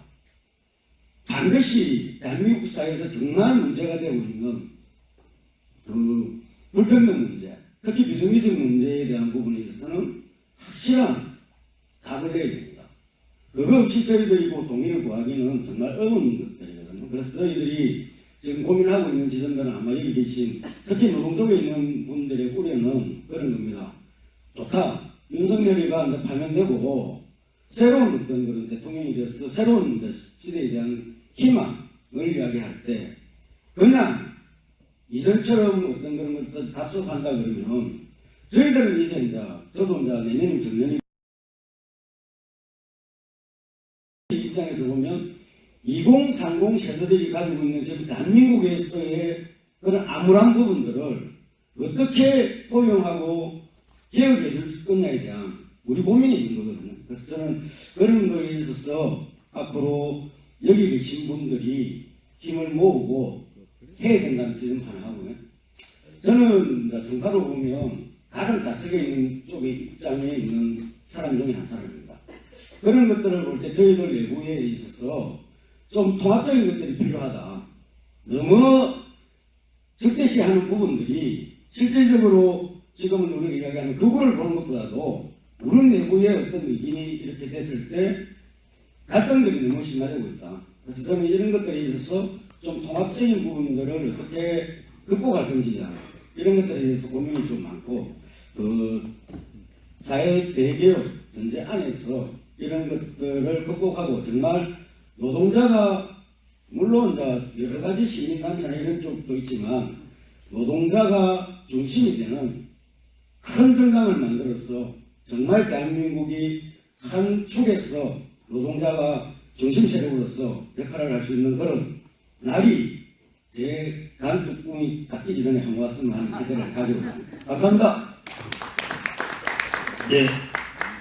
[SPEAKER 14] 반드시 대한민국 사회에서 정말 문제가 되고 있는 그 불평등 문제, 특히 비정규직 문제에 대한 부분에 있어서는 확실한 답을 내야 됩니다. 그거 없이 저희들이 동의를 구하기는 정말 어려운 것들이거든요. 그래서 저희들이 지금 고민하고 있는 지점들은 아마 여기 계신 특히 노동 쪽에 있는 분들의 우려는 그런 겁니다. 좋다. 윤석열이가 이제 파면되고 새로운 어떤 그런 대통령이 돼서 새로운 시대에 대한 희망을 이야기할 때 그냥 이전처럼 어떤 그런 것들 답습한다 그러면 저희들은 이제 저도 이제 내년이면 정년이 입장에서 보면 2030 세대들이 가지고 있는 지금 대한민국에서의 그런 암울한 부분들을 어떻게 포용하고 개혁해 줄 거냐에 대한 우리 고민이 있는 거거든요. 그래서 저는 그런 거에 있어서 앞으로 여기 계신 분들이 힘을 모으고 해야 된다는 지점 하나 하고요. 저는 정파로 보면 가장 좌측에 있는 쪽의 입장에 있는 사람 중에 한 사람입니다. 그런 것들을 볼 때 저희들 내부에 있어서 좀 통합적인 것들이 필요하다. 너무 적대시하는 부분들이 실질적으로 지금은 우리가 이야기하는 극우를 보는 것보다도 우리 내부의 어떤 의견이 이렇게 됐을 때 갈등들이 너무 심화되고 있다. 그래서 저는 이런 것들에 있어서 좀 통합적인 부분들을 어떻게 극복할 건지 이런 것들에 대해서 고민이 좀 많고 그 사회 대개혁 전제 안에서 이런 것들을 극복하고 정말 노동자가 물론 여러 가지 시민단체나 이런 쪽도 있지만 노동자가 중심이 되는 큰 정당을 만들어서 정말 대한민국이 한 축에서 노동자가 중심 세력으로서 역할을 할 수 있는 그런 날이 제 간 뚜껑이 닦이기 전에 한 것 같으면 하는 기대를 가지고 있습니다. 감사합니다.
[SPEAKER 3] 예,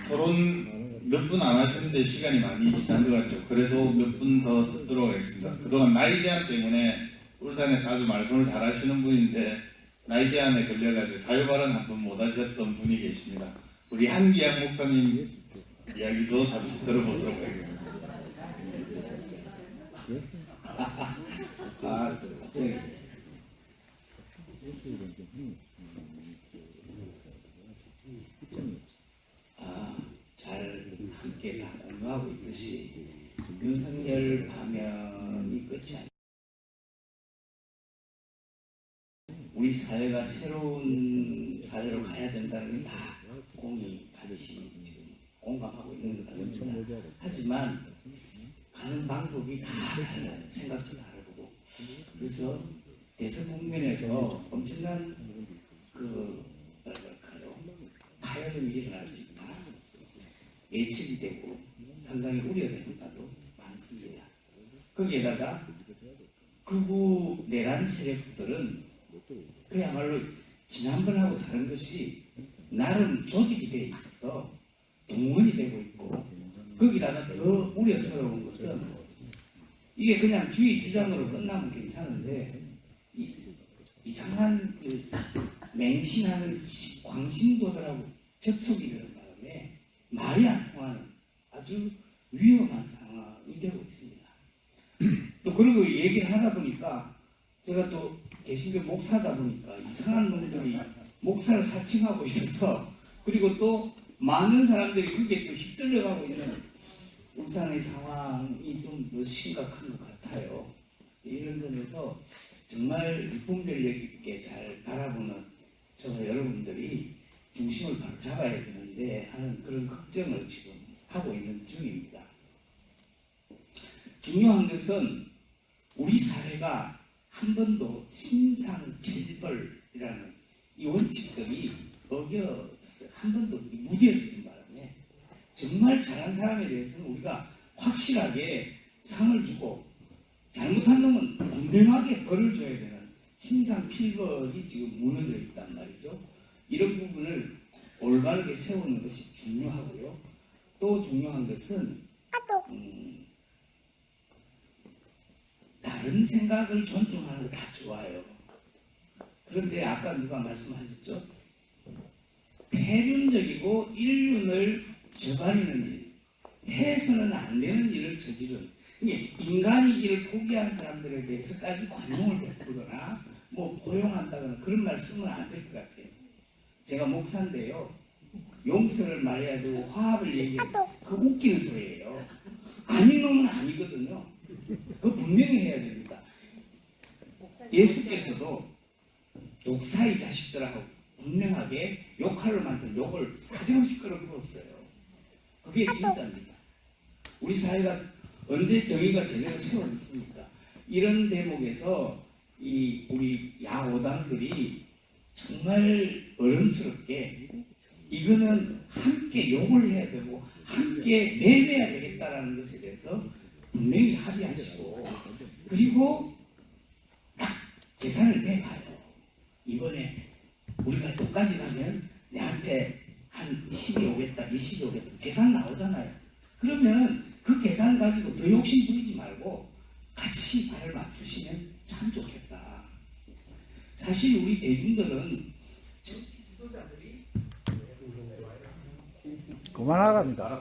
[SPEAKER 3] 토론 몇 분 안 하셨는데 시간이 많이 지난 것 같죠. 그래도 몇 분 더 듣도록 하겠습니다. 그동안 나이 제한 때문에 울산에서 아주 말씀을 잘 하시는 분인데 나이 제한에 걸려가지고 자유발언 한 번 못 하셨던 분이 계십니다. 우리 한기양 목사님 이야기도 잠시 들어보도록 하겠습니다.
[SPEAKER 15] 잘 함께 다 공유하고 있듯이 윤석열 파면이 끝이 아니고 우리 사회가 새로운 사회로 가야 된다는 건 다 공이 같이 지금 공감하고 있는 것 같습니다. 하지만 가는 방법이 다 달라요. 생각도 다르고. 그래서 대선 국면에서 엄청난 파열음이 일어날 수 있다. 예측이 되고 상당히 우려되는 바도 많습니다. 거기에다가 극우 내란 세력들은 그야말로 지난번하고 다른 것이 나름 조직이 되어 있어서 동원이 되고 있고 거기다가 더 우려스러운 것은 이게 그냥 주의 주장으로 끝나면 괜찮은데 이상한 맹신하는 광신도들하고 접촉이 되는 바람에 말이 안 통하는 아주 위험한 상황이 되고 있습니다. 또 그리고 얘기를 하다 보니까 제가 또 개신교 목사다 보니까 이상한 놈들이 목사를 사칭하고 있어서 그리고 또 많은 사람들이 그게 또 휩쓸려가고 있는 울산의 상황이 좀 더 심각한 것 같아요. 이런 점에서 정말 분별력 있게 잘 바라보는 저와 여러분들이 중심을 바로 잡아야 되는데 하는 그런 걱정을 지금 하고 있는 중입니다. 중요한 것은 우리 사회가 한 번도 신상필벌이라는 이 원칙들이 어겨졌어요. 한 번도 무뎌지는 바람에 정말 잘한 사람에 대해서는 우리가 확실하게 상을 주고 잘못한 놈은 분명하게 벌을 줘야 되는 신상필벌이 지금 무너져 있단 말이죠. 이런 부분을 올바르게 세우는 것이 중요하고요. 또 중요한 것은 다른 생각을 존중하는 거 다 좋아요. 그런데 아까 누가 말씀하셨죠? 폐륜적이고 인륜을 저버리는 일, 해서는 안 되는 일을 저지른 인간이기를 포기한 사람들에 대해서까지 관용을 베풀거나 뭐 포용한다거나 그런 말씀은 안 될 것 같아요. 제가 목사인데요. 용서를 말해야 되고 화합을 얘기해야 돼요. 그 웃기는 소리예요. 아닌 놈은 아니거든요. 그거 분명히 해야 됩니다. 예수께서도 독사의 자식들하고 분명하게 욕할로 만든 욕을 사정없이 끌어부었어요. 그게 진짜입니다. 우리 사회가 언제 정의가 제대로 세워졌습니까? 이런 대목에서 우리 야오당들이 정말 어른스럽게 이거는 함께 욕을 해야 되고 함께 내내야 되겠다라는 것에 대해서 분명히 합의하시고 그리고 딱 계산을 내봐요. 이번에 우리가 여기까지 가면 내한테 한 10이 오겠다, 20이 오겠다 계산 나오잖아요. 그러면 그 계산 가지고 더 욕심 부리지 말고 같이 발을 맞추시면 참 좋겠다. 사실 우리 대중들은 지도자들이
[SPEAKER 9] 그만하랍니다.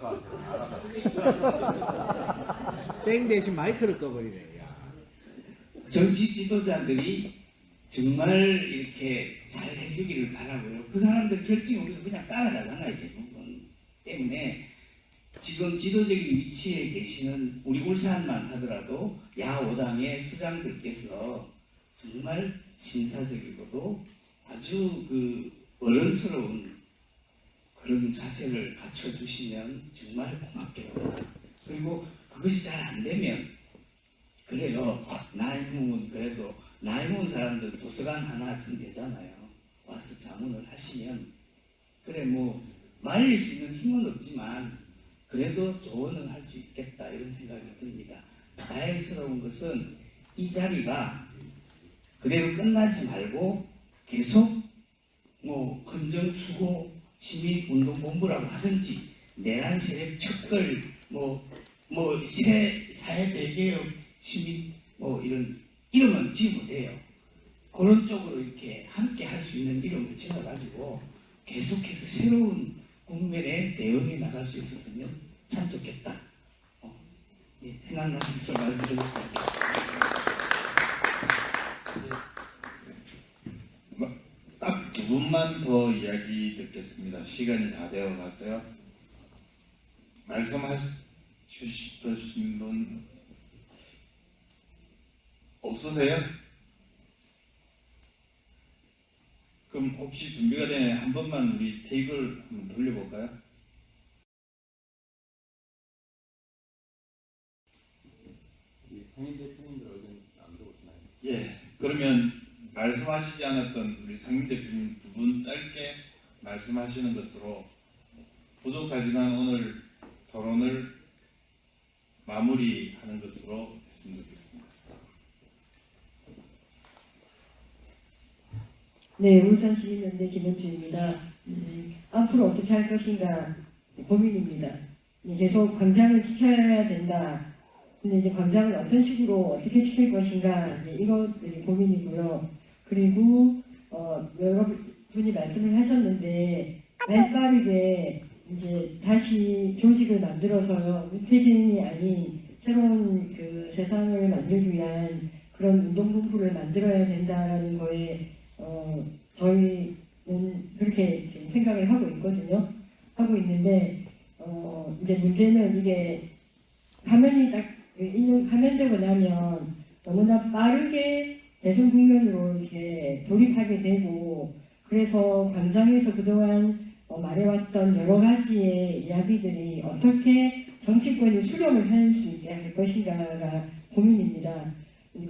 [SPEAKER 9] 땡 대신 마이크를 꺼버리네.
[SPEAKER 15] 정치 지도자들이 정말 이렇게 잘 해주기를 바라고요. 그 사람들 결정을 우리가 그냥 따라가잖아요. 대부분. 때문에 지금 지도적인 위치에 계시는 우리 울산만 하더라도 야오당의 수장들께서 정말 신사적이고도 아주 어른스러운 그런 자세를 갖춰주시면 정말 고맙겠다. 그리고 그것이 잘 안 되면 그래요. 나이 먹은 그래도 나이 먹은 사람들 도서관 하나 준대잖아요. 와서 자문을 하시면 그래 뭐 말릴 수 있는 힘은 없지만 그래도 조언은 할 수 있겠다 이런 생각이 듭니다. 다행스러운 것은 이 자리가 그대로 끝나지 말고 계속 뭐 헌정수고 시민운동본부라고 하든지 내란 세력 척걸 사회대개혁 시민 이런 이름은 지으면 돼요. 그런 쪽으로 이렇게 함께 할 수 있는 이름을 지어가지고 계속해서 새로운 국면에 대응해 나갈 수 있었으면 참 좋겠다. 생각나는 좀 말씀드렸습니다.
[SPEAKER 3] 딱 두 분만 더 이야기 듣겠습니다. 시간이 다 되어 가서요. 말씀하시던 분 없으세요? 그럼 혹시 준비가 되네 한 번만 우리 테이블 한번 돌려볼까요?
[SPEAKER 10] 상임 대표님들 의견 안 들어오시나요?
[SPEAKER 3] 예. 그러면 말씀하시지 않았던 우리 상임 대표님 두 분 짧게 말씀하시는 것으로 부족하지만 오늘 토론을 마무리하는 것으로 했으면 좋겠습니다.
[SPEAKER 7] 네, 울산시민연대 김현주입니다. 앞으로 어떻게 할 것인가 고민입니다. 계속 광장을 지켜야 된다. 근데 이제 광장을 어떤 식으로 어떻게 지킬 것인가 이제 이것들이 고민이고요. 그리고 여러분이 말씀을 하셨는데 발빠르게 이제 다시 조직을 만들어서요. 무퇴진이 아닌 새로운 그 세상을 만들기 위한 그런 운동본부를 만들어야 된다라는 거에 저희는 그렇게 지금 생각을 하고 있거든요. 하고 있는데 이제 문제는 이게 화면이 딱 화면되고 나면 너무나 빠르게 대선 국면으로 이렇게 돌입하게 되고 그래서 광장에서 그동안 말해왔던 여러 가지의 이야기들이 어떻게 정치권이 수렴을 할 수 있게 할 것인가가 고민입니다.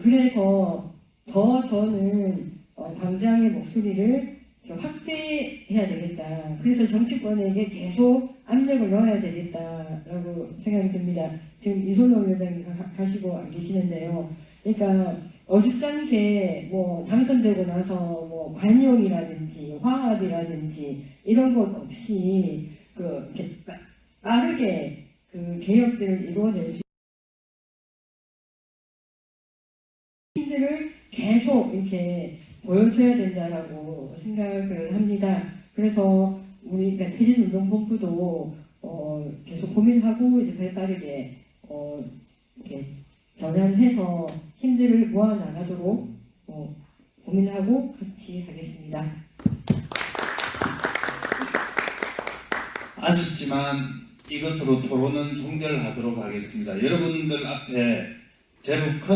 [SPEAKER 7] 그래서 더 저는 광장의 목소리를 확대해야 되겠다. 그래서 정치권에게 계속 압력을 넣어야 되겠다라고 생각이 듭니다. 지금 이소노 위원장님 가시고 안 계시는데요. 그러니까 어줍잖게 뭐 당선되고 나서 뭐 관용이라든지 화합이라든지 이런 것 없이 이렇게 빠르게 그 개혁들을 이루어낼 수 힘들을 계속 이렇게 보여줘야 된다라고 생각을 합니다. 그래서 우리 퇴진운동본부도 계속 고민하고 이제 발빠르게 이렇게 전환해서 힘들을 모아 나가도록 고민하고 같이 하겠습니다.
[SPEAKER 3] 아쉽지만 이것으로 토론은 종결하도록 하겠습니다. 여러분들 앞에 제법 큰